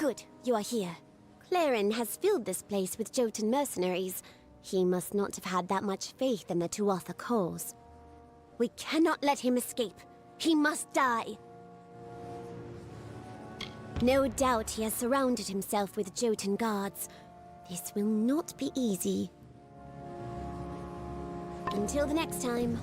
Good, you are here. Claren has filled this place with Jotun mercenaries. He must not have had that much faith in the Tuatha cause. We cannot let him escape. He must die. No doubt he has surrounded himself with Jotun guards. This will not be easy. Until the next time.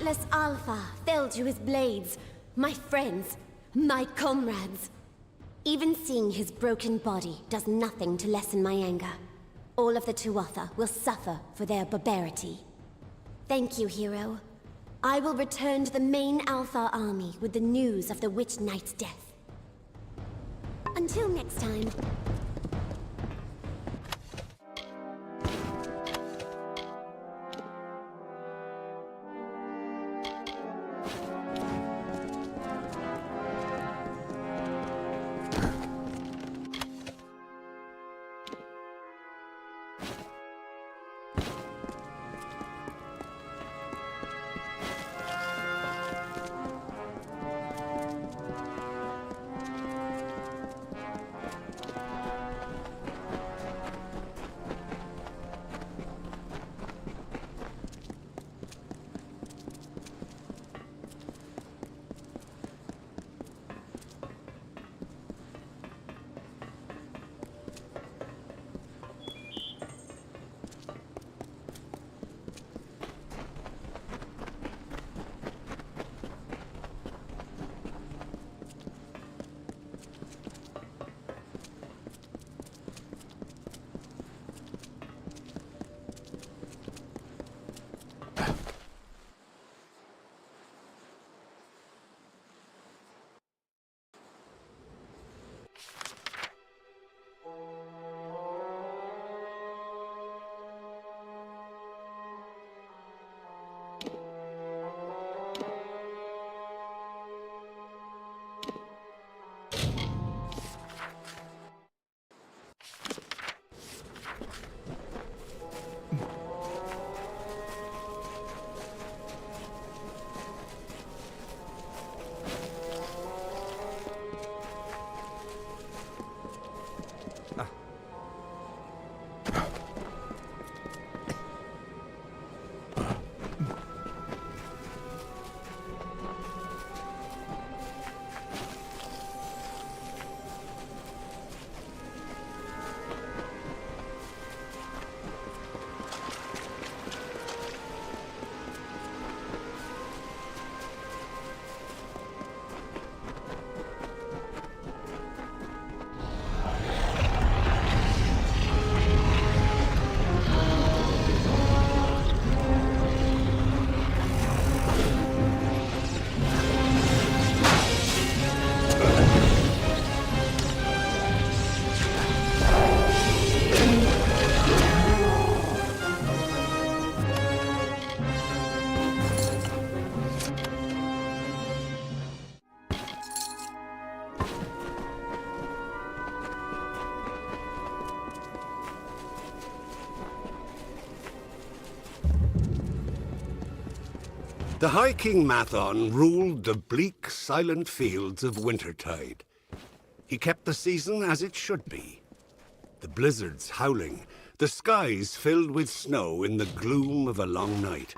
Countless Alpha fell to his blades. My friends, my comrades. Even seeing his broken body does nothing to lessen my anger. All of the Tuatha will suffer for their barbarity. Thank you, hero. I will return to the main Alpha army with the news of the Witch Knight's death. Until next time. The High King Mathon ruled the bleak, silent fields of Wintertide. He kept the season as it should be. The blizzards howling, the skies filled with snow in the gloom of a long night.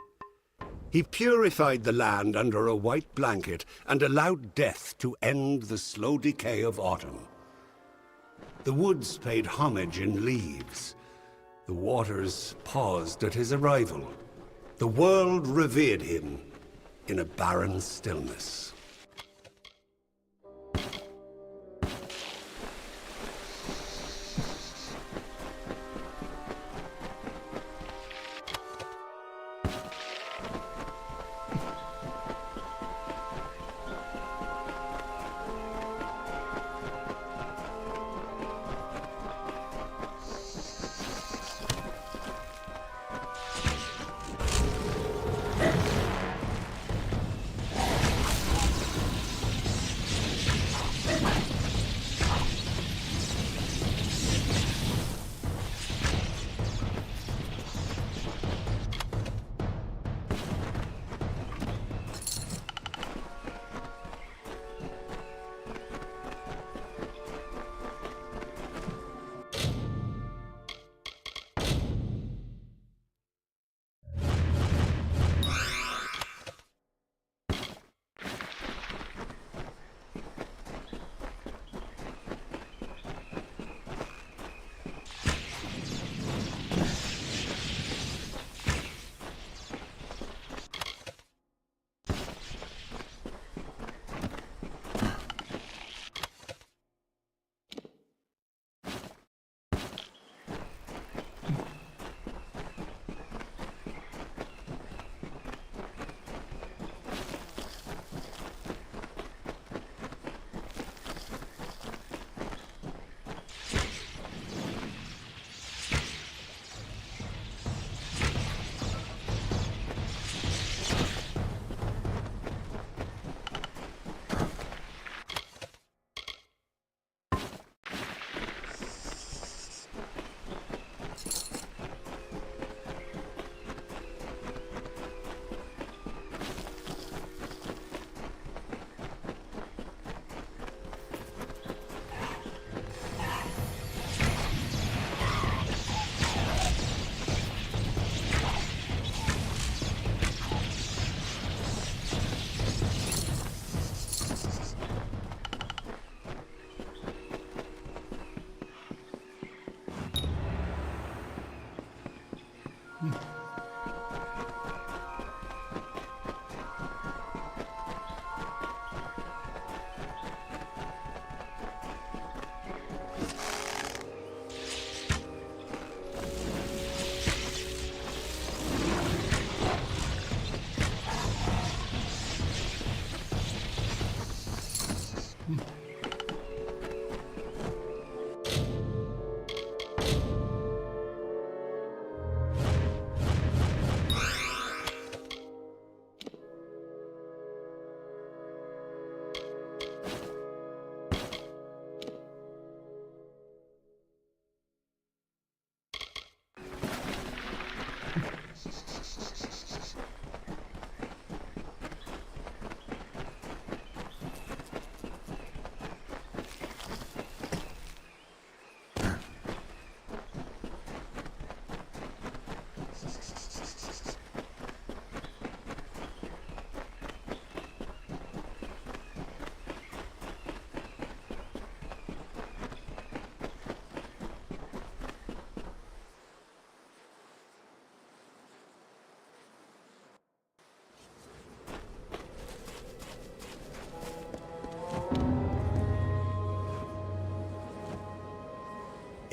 He purified the land under a white blanket and allowed death to end the slow decay of autumn. The woods paid homage in leaves. The waters paused at his arrival. The world revered him in a barren stillness.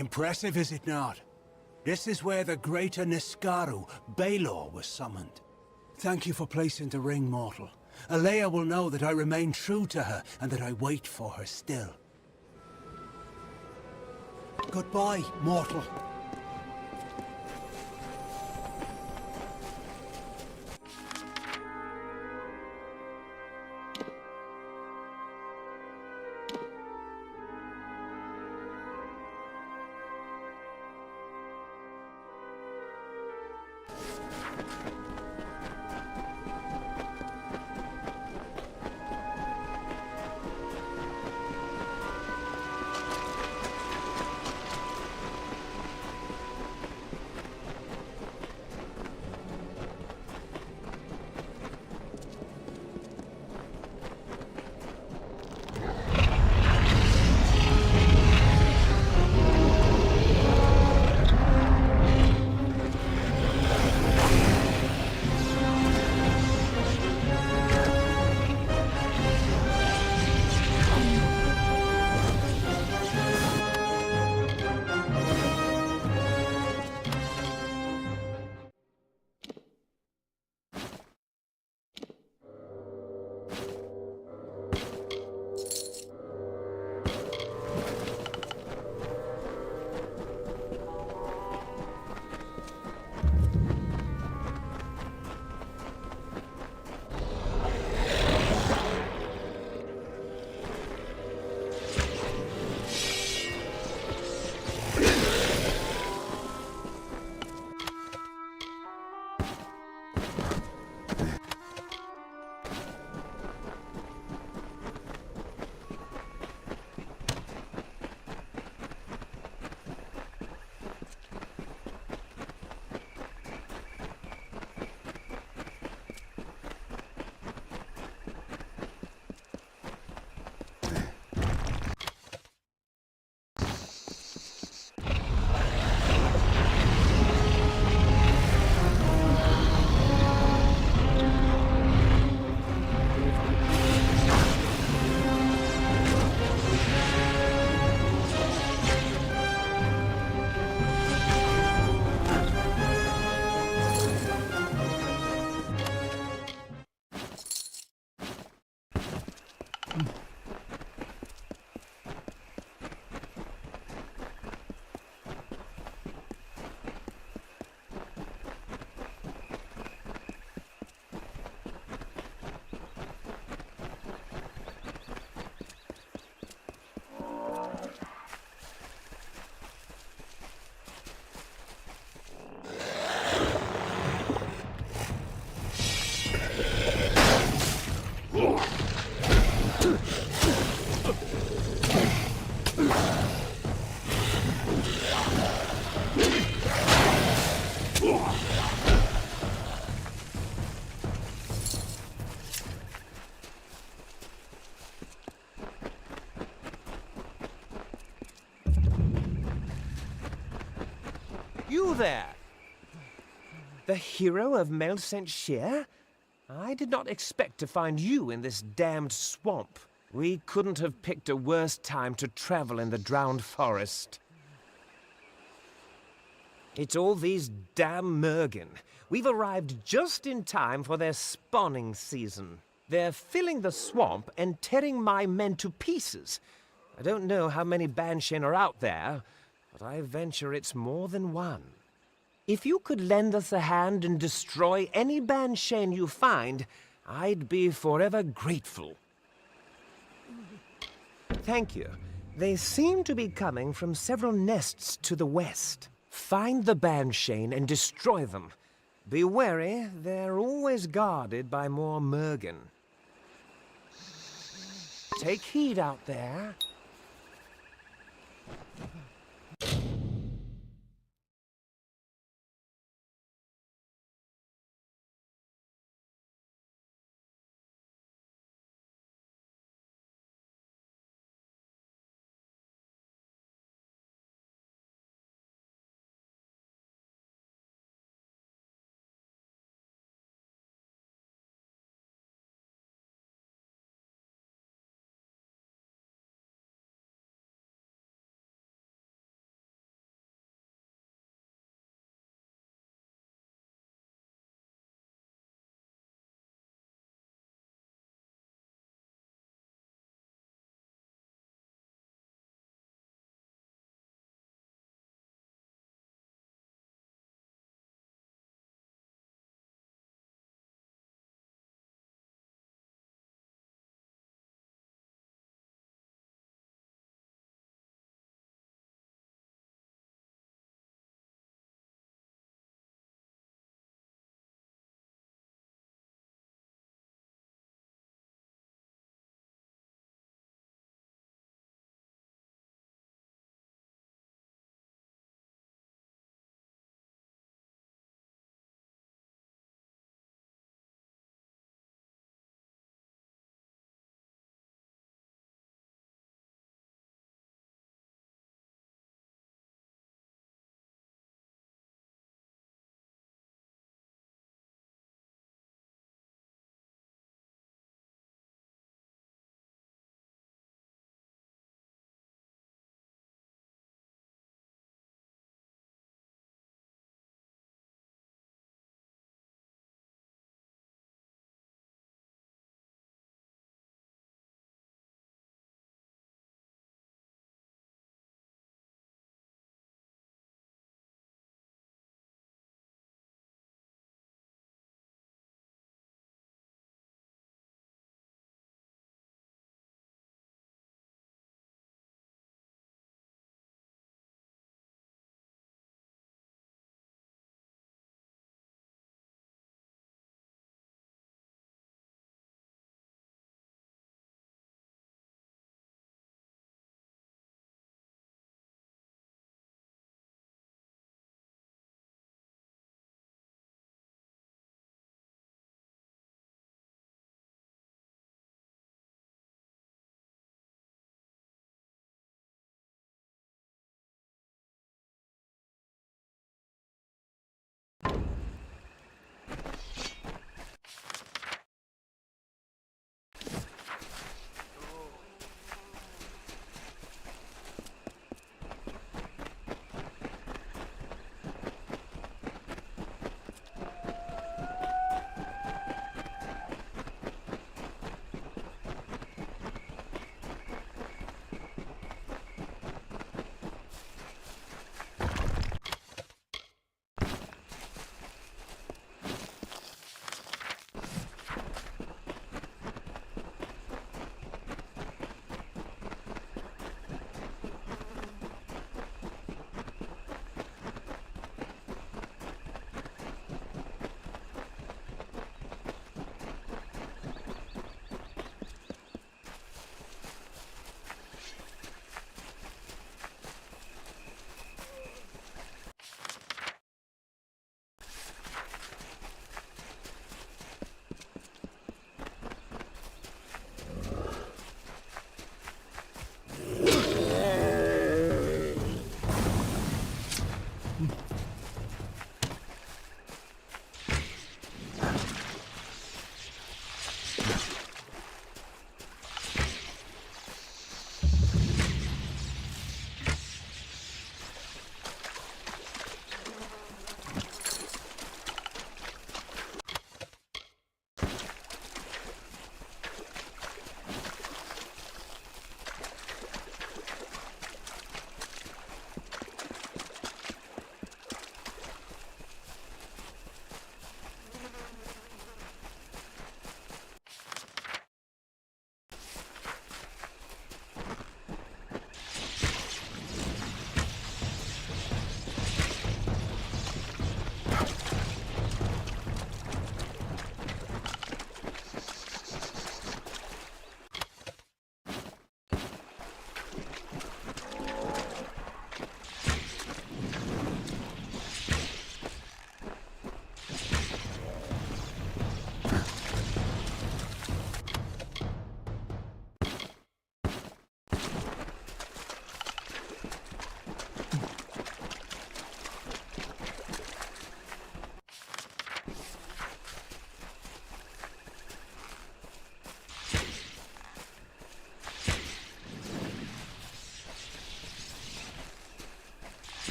Impressive, is it not? This is where the greater Niskaru, Baelor, was summoned. Thank you for placing the ring, mortal. Alea will know that I remain true to her, and that I wait for her still. Goodbye, mortal. You there! The hero of Mel St. Sheer? I did not expect to find you in this damned swamp. We couldn't have picked a worse time to travel in the drowned forest. It's all these damn Mergen. We've arrived just in time for their spawning season. They're filling the swamp and tearing my men to pieces. I don't know how many Banshin are out there, but I venture it's more than one. If you could lend us a hand and destroy any Banshin you find, I'd be forever grateful. Thank you. They seem to be coming from several nests to the west. Find the Banshin and destroy them. Be wary, they're always guarded by more Mergen. Take heed out there.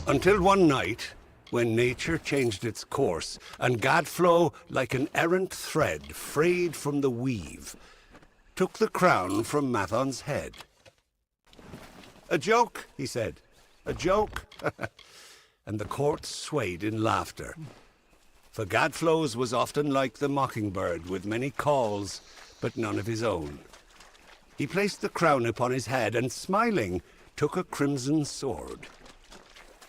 Until one night, when nature changed its course, and Gadflow, like an errant thread frayed from the weave, took the crown from Mathon's head. "A joke," he said. "A joke." And the court swayed in laughter. For Gadflow's was often like the mockingbird, with many calls, but none of his own. He placed the crown upon his head, and smiling, took a crimson sword.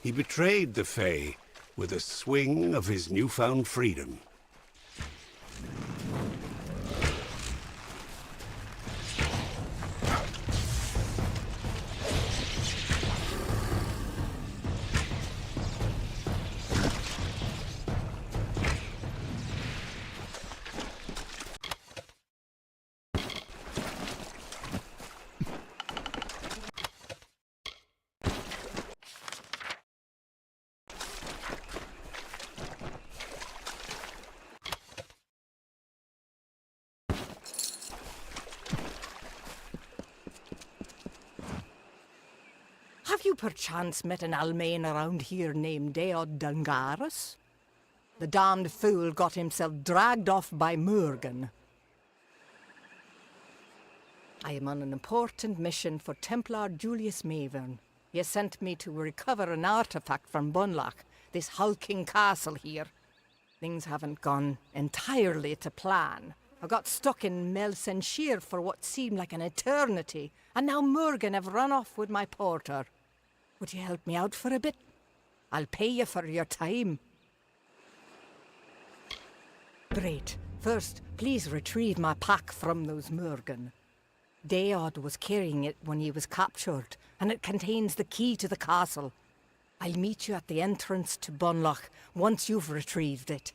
He betrayed the Fae with a swing of his newfound freedom. Have you perchance met an Almain around here named Deod Dungaris? The damned fool got himself dragged off by Murgan. I am on an important mission for Templar Julius Mavern. He has sent me to recover an artifact from Bunlock, this hulking castle here. Things haven't gone entirely to plan. I got stuck in Melsenshire for what seemed like an eternity, and now Murgan have run off with my porter. Would you help me out for a bit? I'll pay you for your time. Great. First, please retrieve my pack from those Murgan. Deod was carrying it when he was captured, and it contains the key to the castle. I'll meet you at the entrance to Bunlock once you've retrieved it.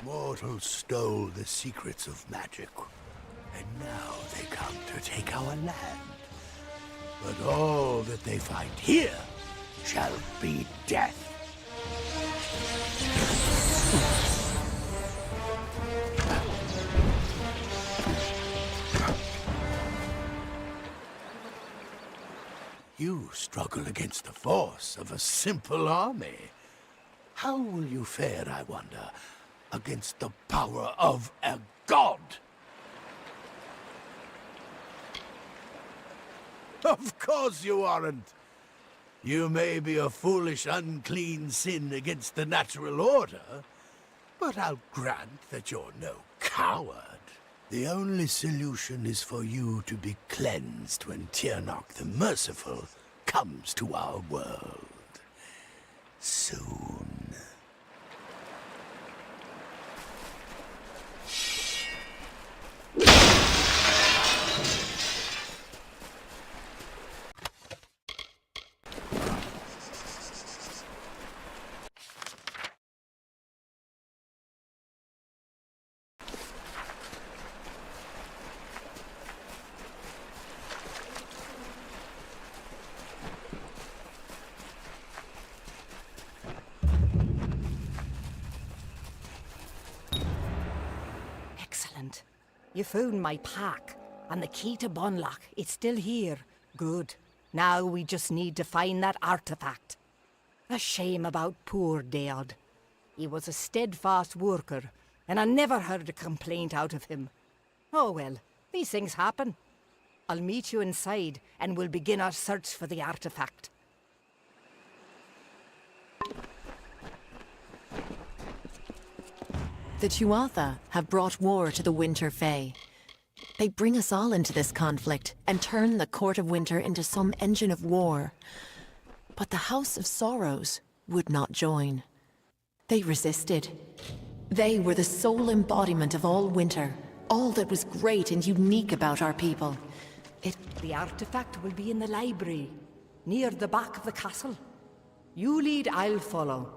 Mortals stole the secrets of magic, and now they come to take our land. But all that they find here shall be death. You struggle against the force of a simple army. How will you fare, I wonder, against the power of a god? Of course you aren't. You may be a foolish, unclean sin against the natural order, but I'll grant that you're no coward. The only solution is for you to be cleansed when Tiernok the Merciful comes to our world. Soon. You found my pack, and the key to Bunlock. It's still here. Good. Now we just need to find that artifact. A shame about poor Deod. He was a steadfast worker, and I never heard a complaint out of him. Oh well, these things happen. I'll meet you inside, and we'll begin our search for the artifact. The Tuatha have brought war to the Winter Fae. They bring us all into this conflict and turn the Court of Winter into some engine of war. But the House of Sorrows would not join. They resisted. They were the sole embodiment of all winter, all that was great and unique about our people. The artifact will be in the library, near the back of the castle. You lead, I'll follow.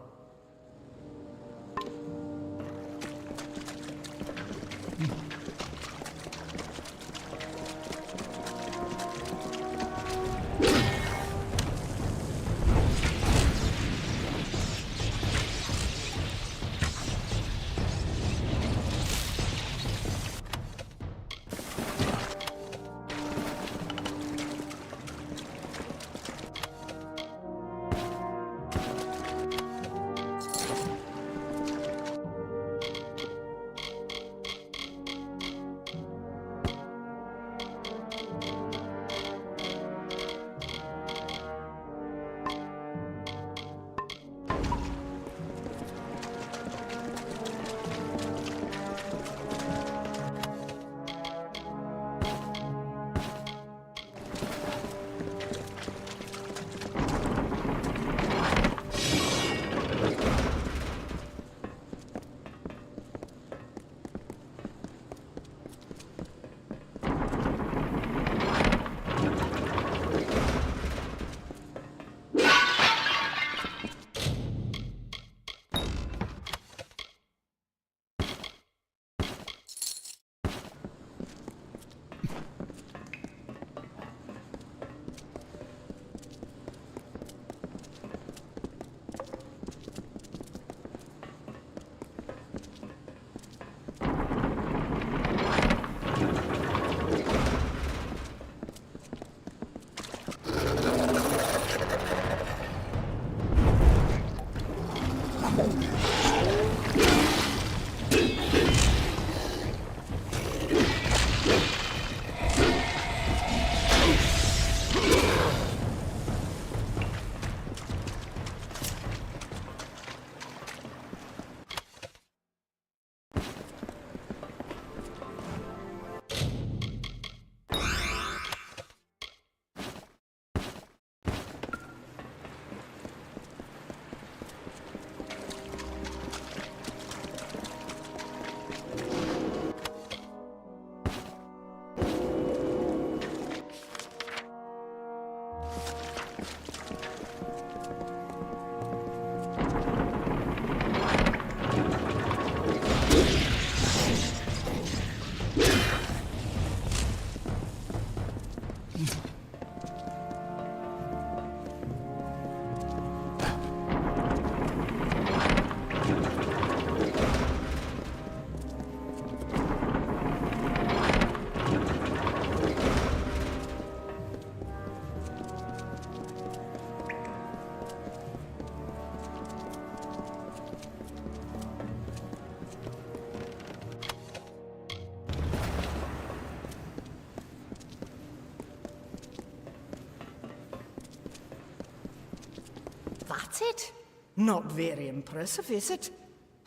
That's it? Not very impressive, is it?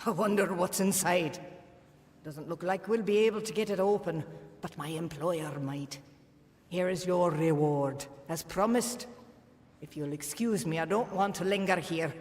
I wonder what's inside. Doesn't look like we'll be able to get it open, but my employer might. Here is your reward, as promised. If you'll excuse me, I don't want to linger here.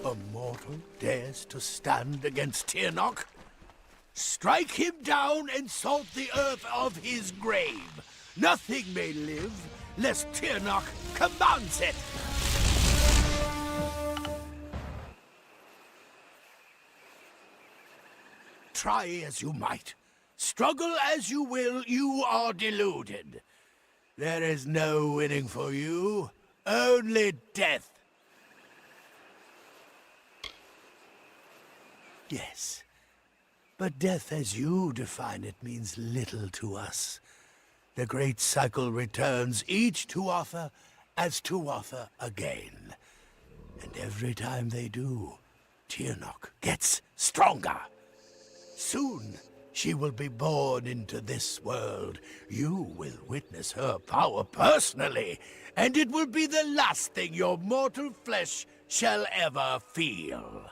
A mortal dares to stand against Tirnoch? Strike him down and salt the earth of his grave. Nothing may live, lest Tirnoch commands it. Try as you might, struggle as you will, you are deluded. There is no winning for you, only death. Yes, but death as you define it means little to us. The great cycle returns, each to offer as to offer again. And every time they do, Tirnoch gets stronger. Soon, she will be born into this world. You will witness her power personally, and it will be the last thing your mortal flesh shall ever feel.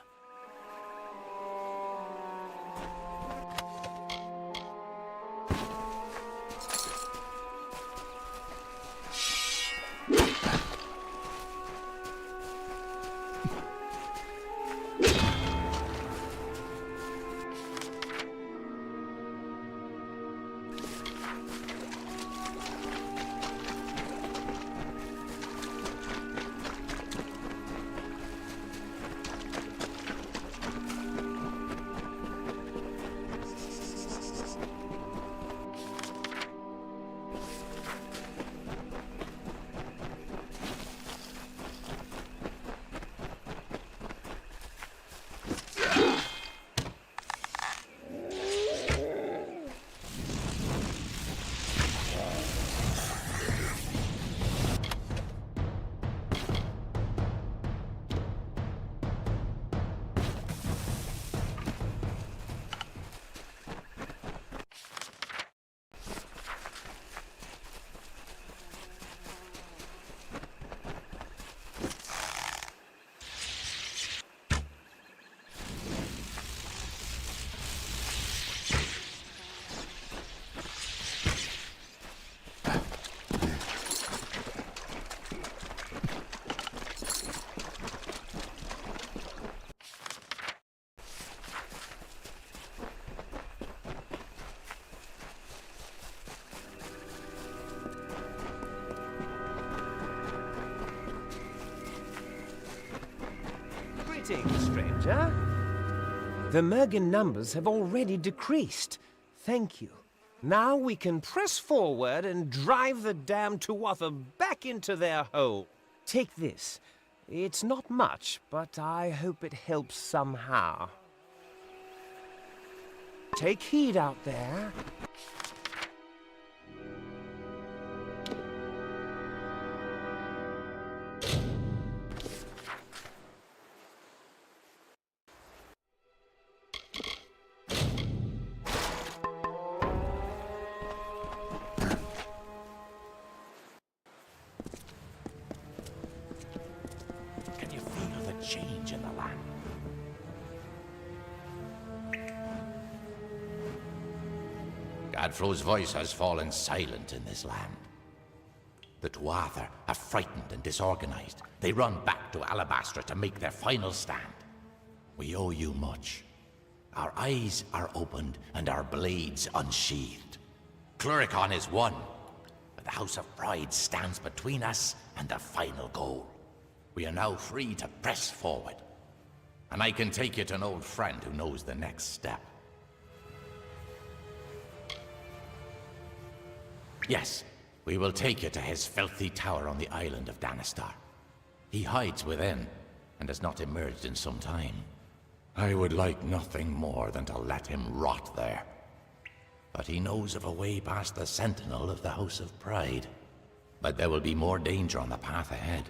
Greetings, stranger. The Mergen numbers have already decreased. Thank you. Now we can press forward and drive the damned Tuatha back into their hole. Take this. It's not much, but I hope it helps somehow. Take heed out there. Radflow's voice has fallen silent in this land. The Tuatha are frightened and disorganized. They run back to Alabastra to make their final stand. We owe you much. Our eyes are opened and our blades unsheathed. Cluricon is won, but the House of Pride stands between us and the final goal. We are now free to press forward. And I can take you to an old friend who knows the next step. Yes, we will take you to his filthy tower on the island of Danistar. He hides within, and has not emerged in some time. I would like nothing more than to let him rot there. But he knows of a way past the sentinel of the House of Pride. But there will be more danger on the path ahead.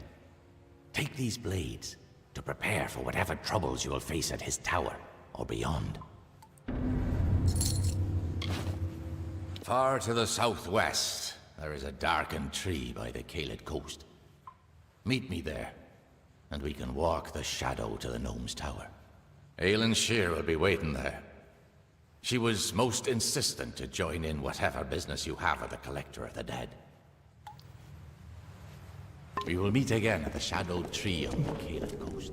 Take these blades to prepare for whatever troubles you will face at his tower or beyond. Far to the southwest, there is a darkened tree by the Caelid coast. Meet me there, and we can walk the shadow to the gnome's tower. Aelin Shear will be waiting there. She was most insistent to join in whatever business you have with the Collector of the Dead. We will meet again at the shadowed tree on the Caelid coast.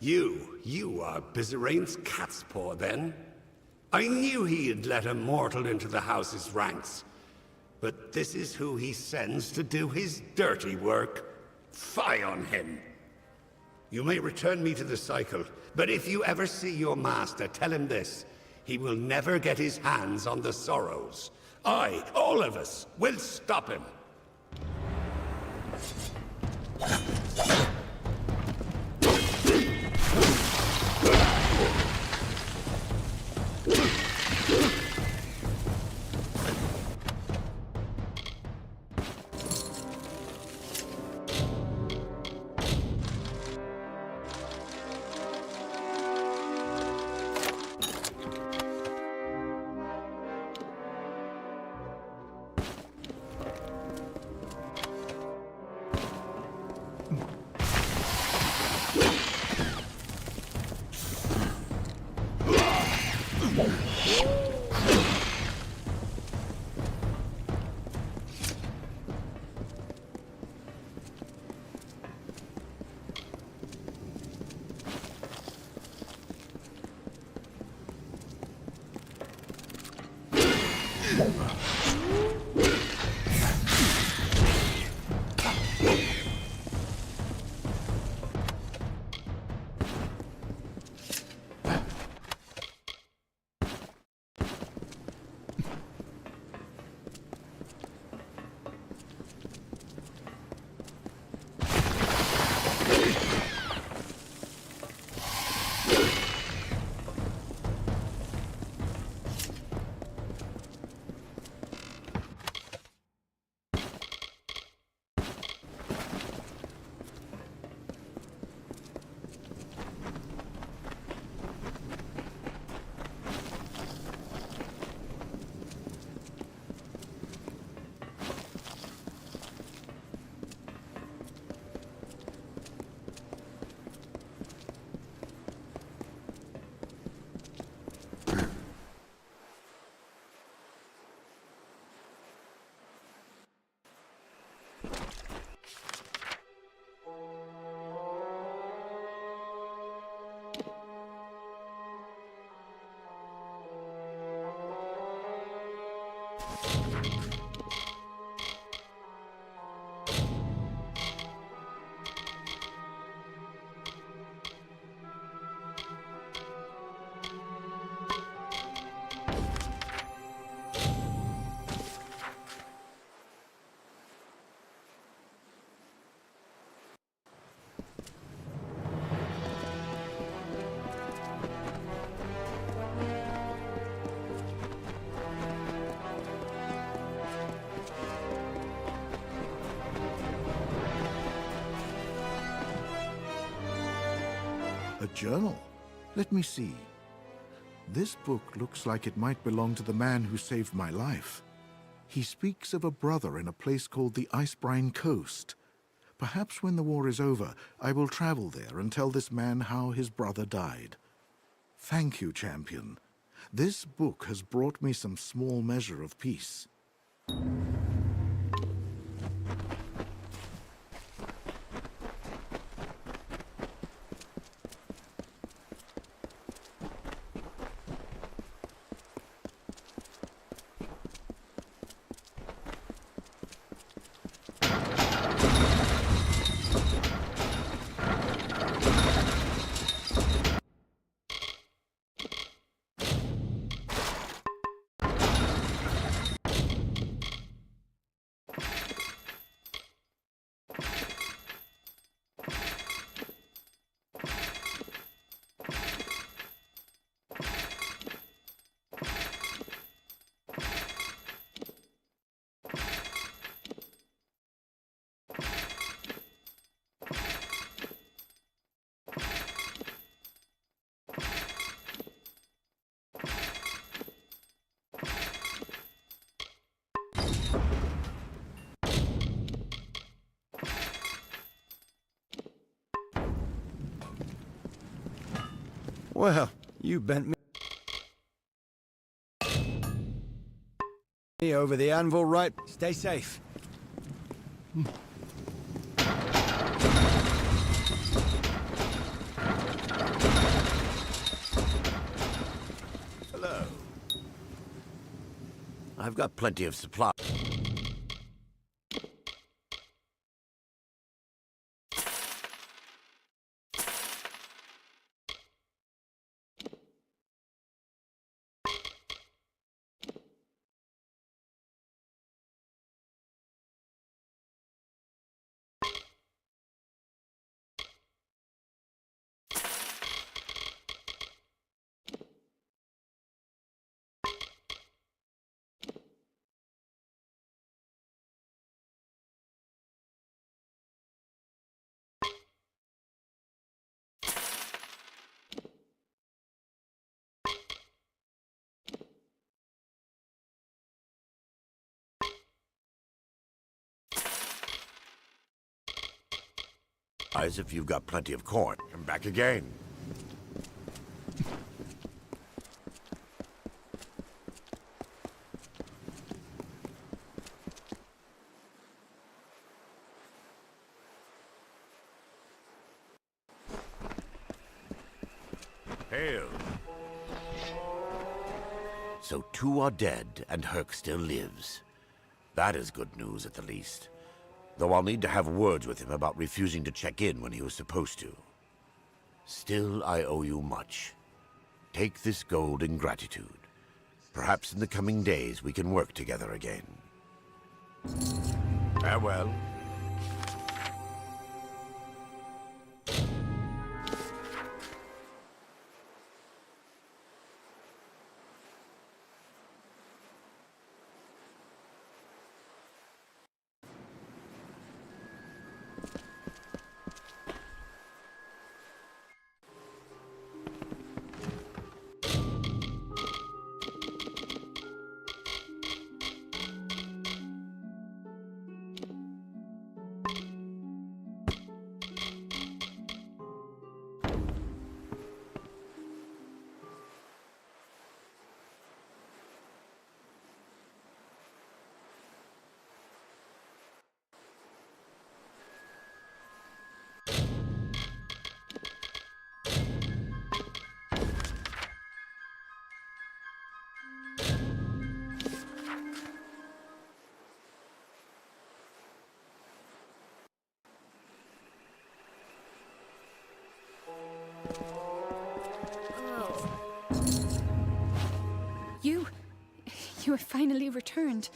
You are Bizerain's cat's paw, then? I knew he had let a mortal into the house's ranks. But this is who he sends to do his dirty work. Fie on him! You may return me to the cycle, but if you ever see your master, tell him this. He will never get his hands on the Sorrows. I, all of us, will stop him. A journal? Let me see. This book looks like it might belong to the man who saved my life. He speaks of a brother in a place called the Icebrine Coast. Perhaps when the war is over, I will travel there and tell this man how his brother died. Thank you, champion. This book has brought me some small measure of peace. Well, you bent me over the anvil, right? Stay safe. I've got plenty of supply. As if you've got plenty of corn. Come back again. Hail. So 2 are dead, and Herc still lives. That is good news, at the least. Though I'll need to have words with him about refusing to check in when he was supposed to. Still, I owe you much. Take this gold in gratitude. Perhaps in the coming days we can work together again. Farewell. You have finally returned.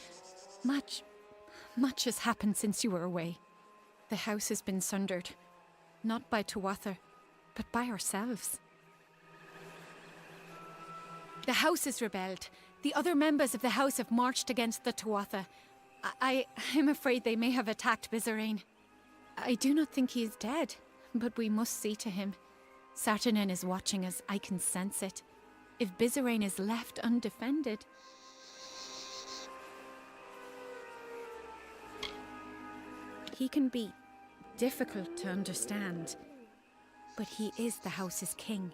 Much has happened since you were away. The house has been sundered. Not by Tuatha, but by ourselves. The house has rebelled. The other members of the house have marched against the Tuatha. I'm afraid they may have attacked Bizarane. I do not think he is dead, but we must see to him. Saturnin is watching us, I can sense it. If Bizarane is left undefended... He can be difficult to understand, but he is the house's king.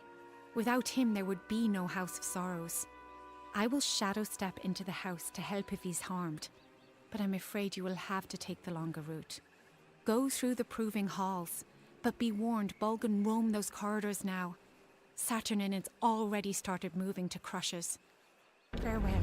Without him, there would be no House of Sorrows. I will shadow step into the house to help if he's harmed, but I'm afraid you will have to take the longer route. Go through the proving halls, but be warned, Bulgan roam those corridors now. Saturnin has already started moving to Crushes. Farewell.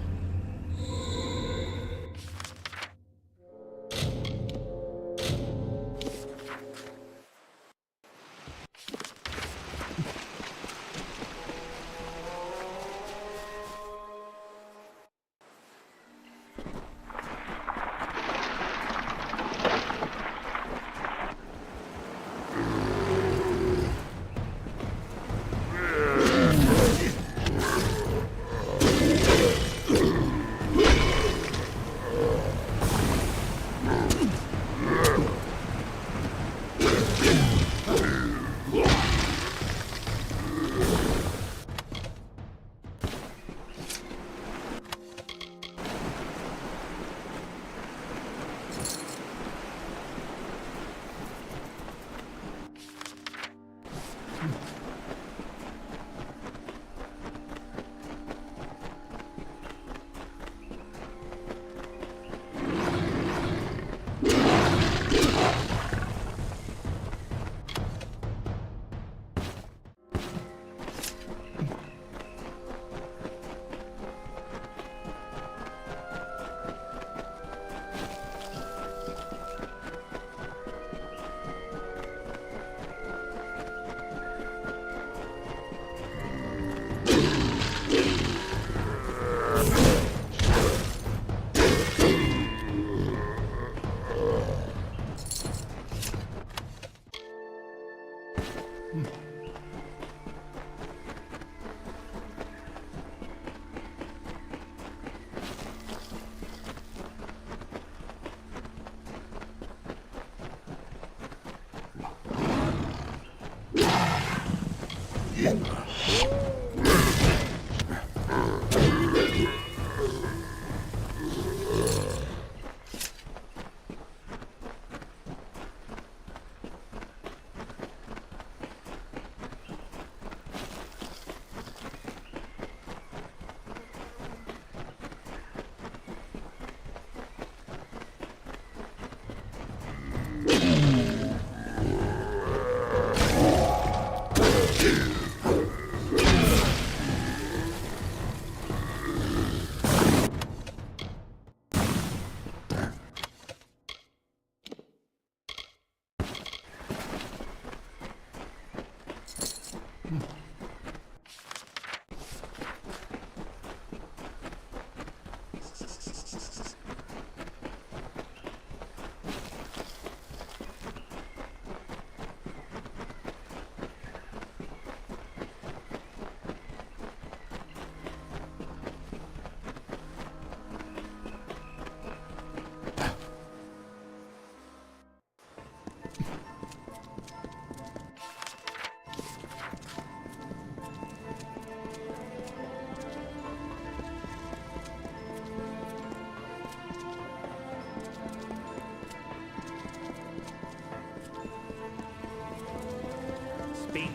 Speak.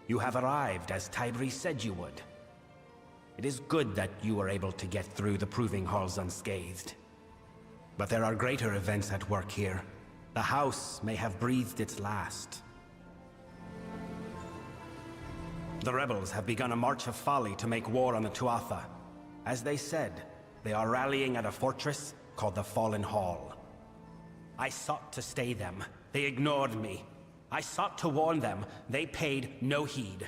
You have arrived as Tybri said you would. It is good that you were able to get through the proving halls unscathed. But there are greater events at work here. The house may have breathed its last. The rebels have begun a march of folly to make war on the Tuatha. As they said, they are rallying at a fortress called the Fallen Hall. I sought to stay them. They ignored me. I sought to warn them. They paid no heed.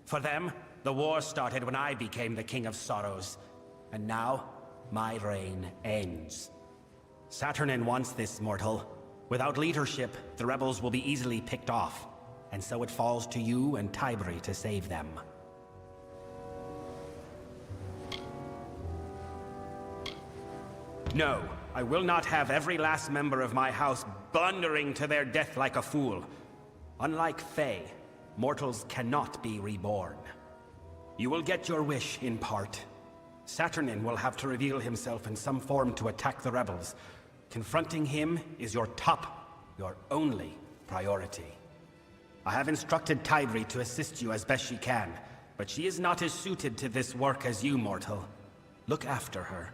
For them, the war started when I became the King of Sorrows. And now, my reign ends. Saturnin wants this, mortal. Without leadership, the rebels will be easily picked off. And so it falls to you and Tybri to save them. No, I will not have every last member of my house blundering to their death like a fool. Unlike Fae, mortals cannot be reborn. You will get your wish, in part. Saturnin will have to reveal himself in some form to attack the rebels. Confronting him is your top, your only priority. I have instructed Tybri to assist you as best she can, but she is not as suited to this work as you, mortal. Look after her.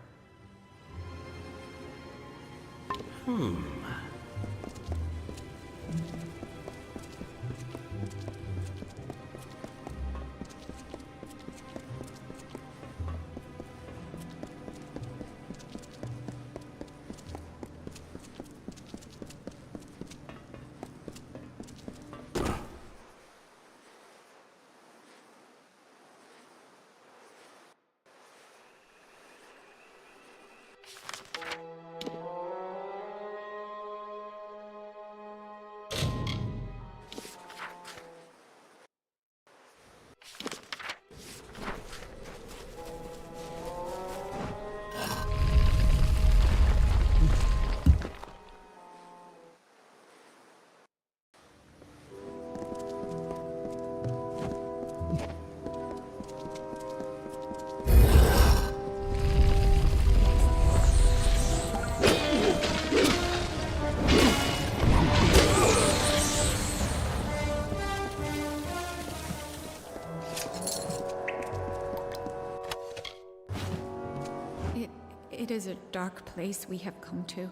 It is a dark place we have come to.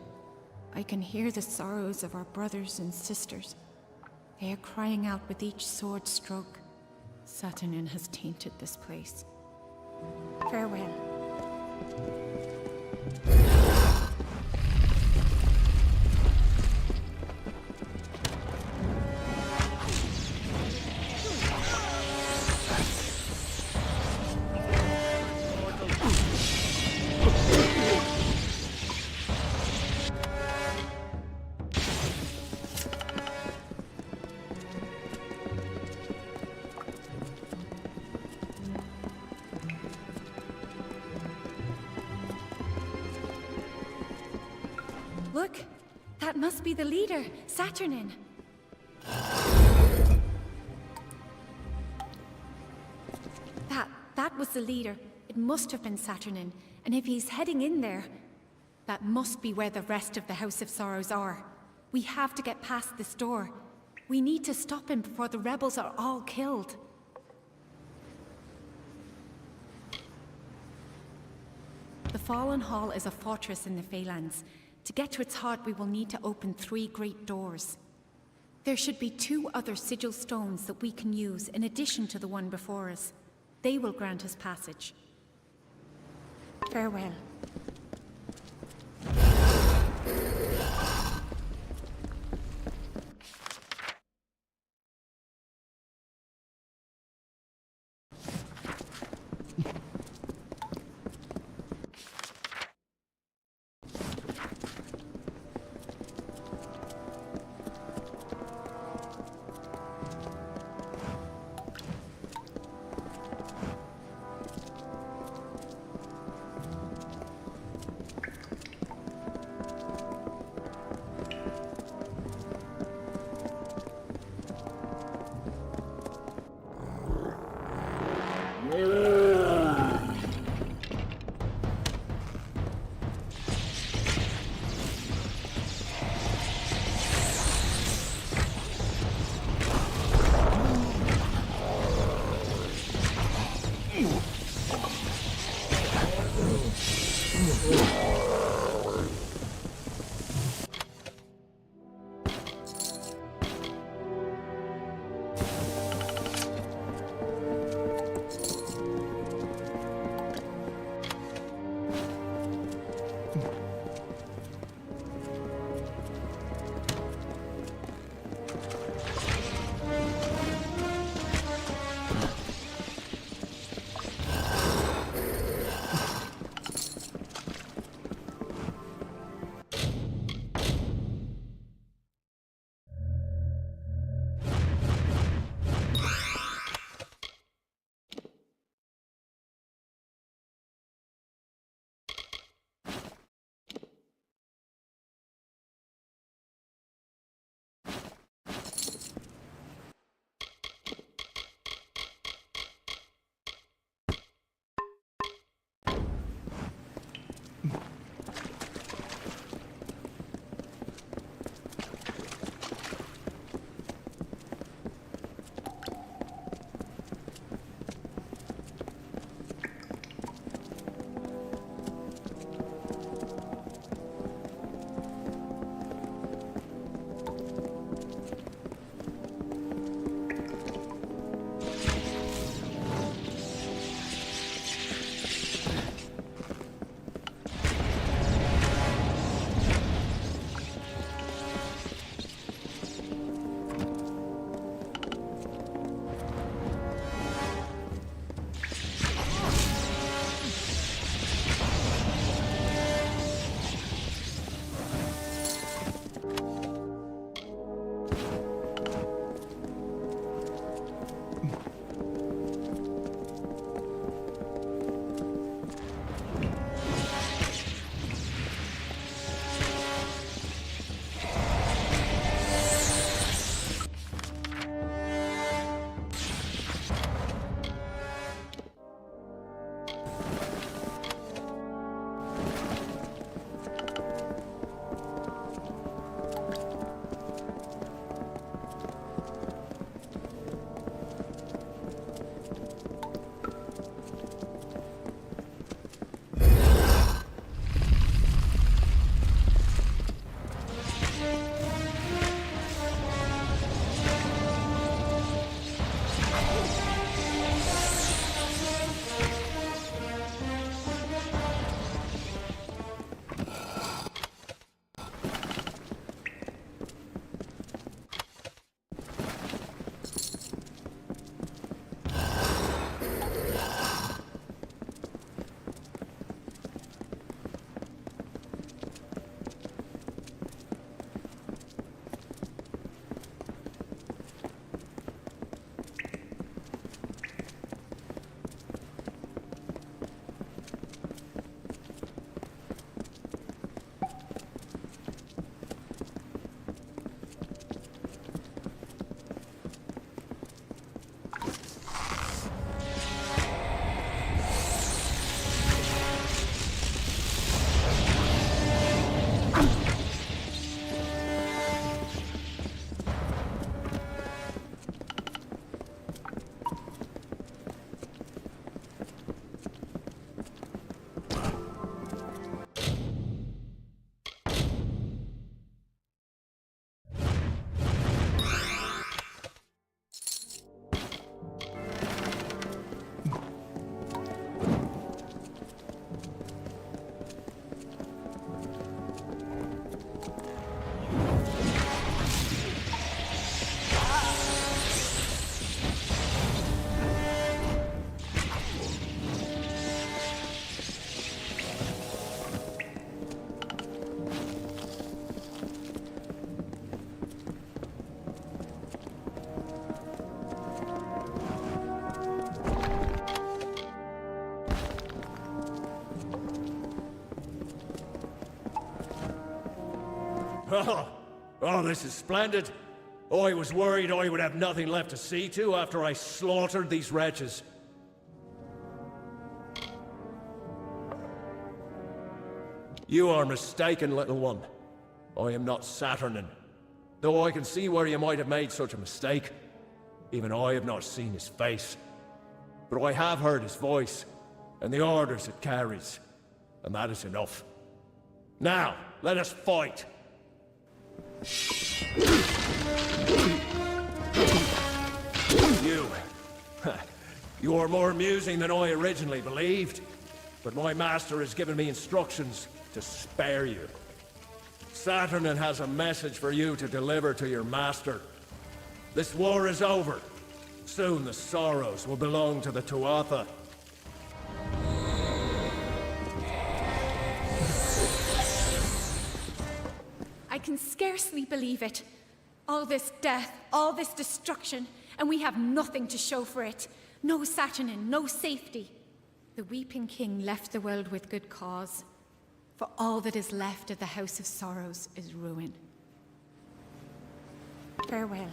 I can hear the sorrows of our brothers and sisters. They are crying out with each sword stroke. Saturnin has tainted this place. Farewell. Look! That must be the leader, Saturnin. That was the leader. It must have been Saturnin. And if he's heading in there, that must be where the rest of the House of Sorrows are. We have to get past this door. We need to stop him before the rebels are all killed. The Fallen Hall is a fortress in the Phalanx. To get to its heart, we will need to open 3 great doors. There should be 2 other sigil stones that we can use in addition to the one before us. They will grant us passage. Farewell. Oh, this is splendid. I was worried I would have nothing left to see to after I slaughtered these wretches. You are mistaken, little one. I am not Saturnin. Though I can see where you might have made such a mistake. Even I have not seen his face. But I have heard his voice, and the orders it carries. And that is enough. Now, let us fight! You... you are more amusing than I originally believed. But my master has given me instructions to spare you. Saturnin has a message for you to deliver to your master. This war is over. Soon the Sorrows will belong to the Tuatha. I can scarcely believe it. All this death, all this destruction, and we have nothing to show for it. No Saturnin, no safety. The Weeping King left the world with good cause. For all that is left of the House of Sorrows is ruin. Farewell.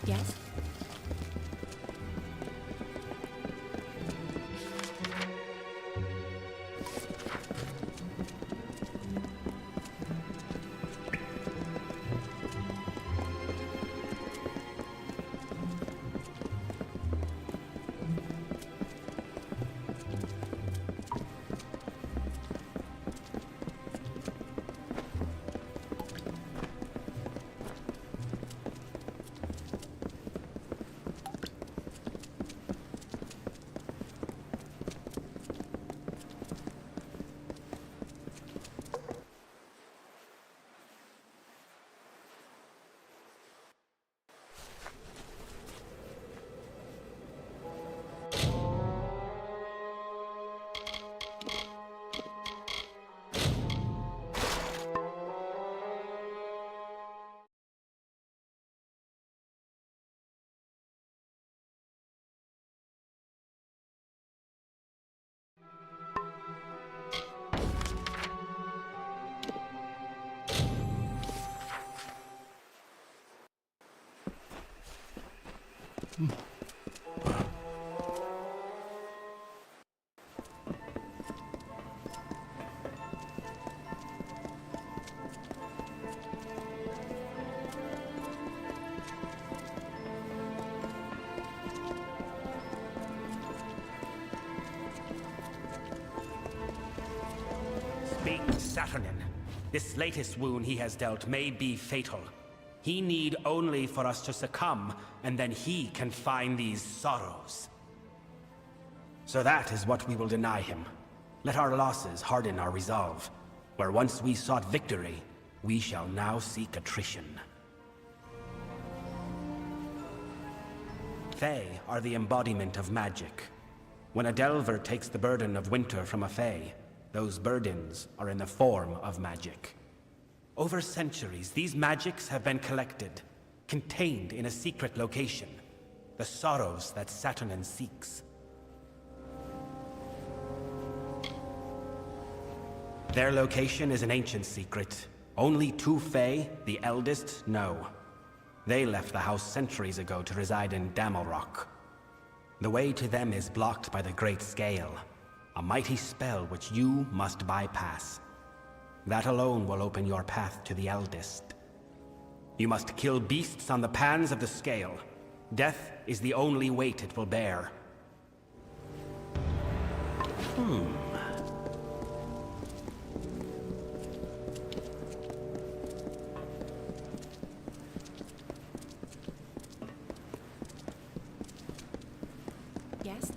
Yes? Speak, Saturnin. This latest wound he has dealt may be fatal. He need only for us to succumb, and then he can find these sorrows. So that is what we will deny him. Let our losses harden our resolve. Where once we sought victory, we shall now seek attrition. Fae are the embodiment of magic. When a Delver takes the burden of winter from a Fae, those burdens are in the form of magic. Over centuries, these magics have been collected, contained in a secret location. The sorrows that Saturnin seeks. Their location is an ancient secret, Only two Fae, the eldest, know. They left the house centuries ago to reside in Damelrock. The way to them is blocked by the Great Scale, a mighty spell which you must bypass. That alone will open your path to the eldest. You must kill beasts on the pans of the scale. Death is the only weight it will bear. Yes?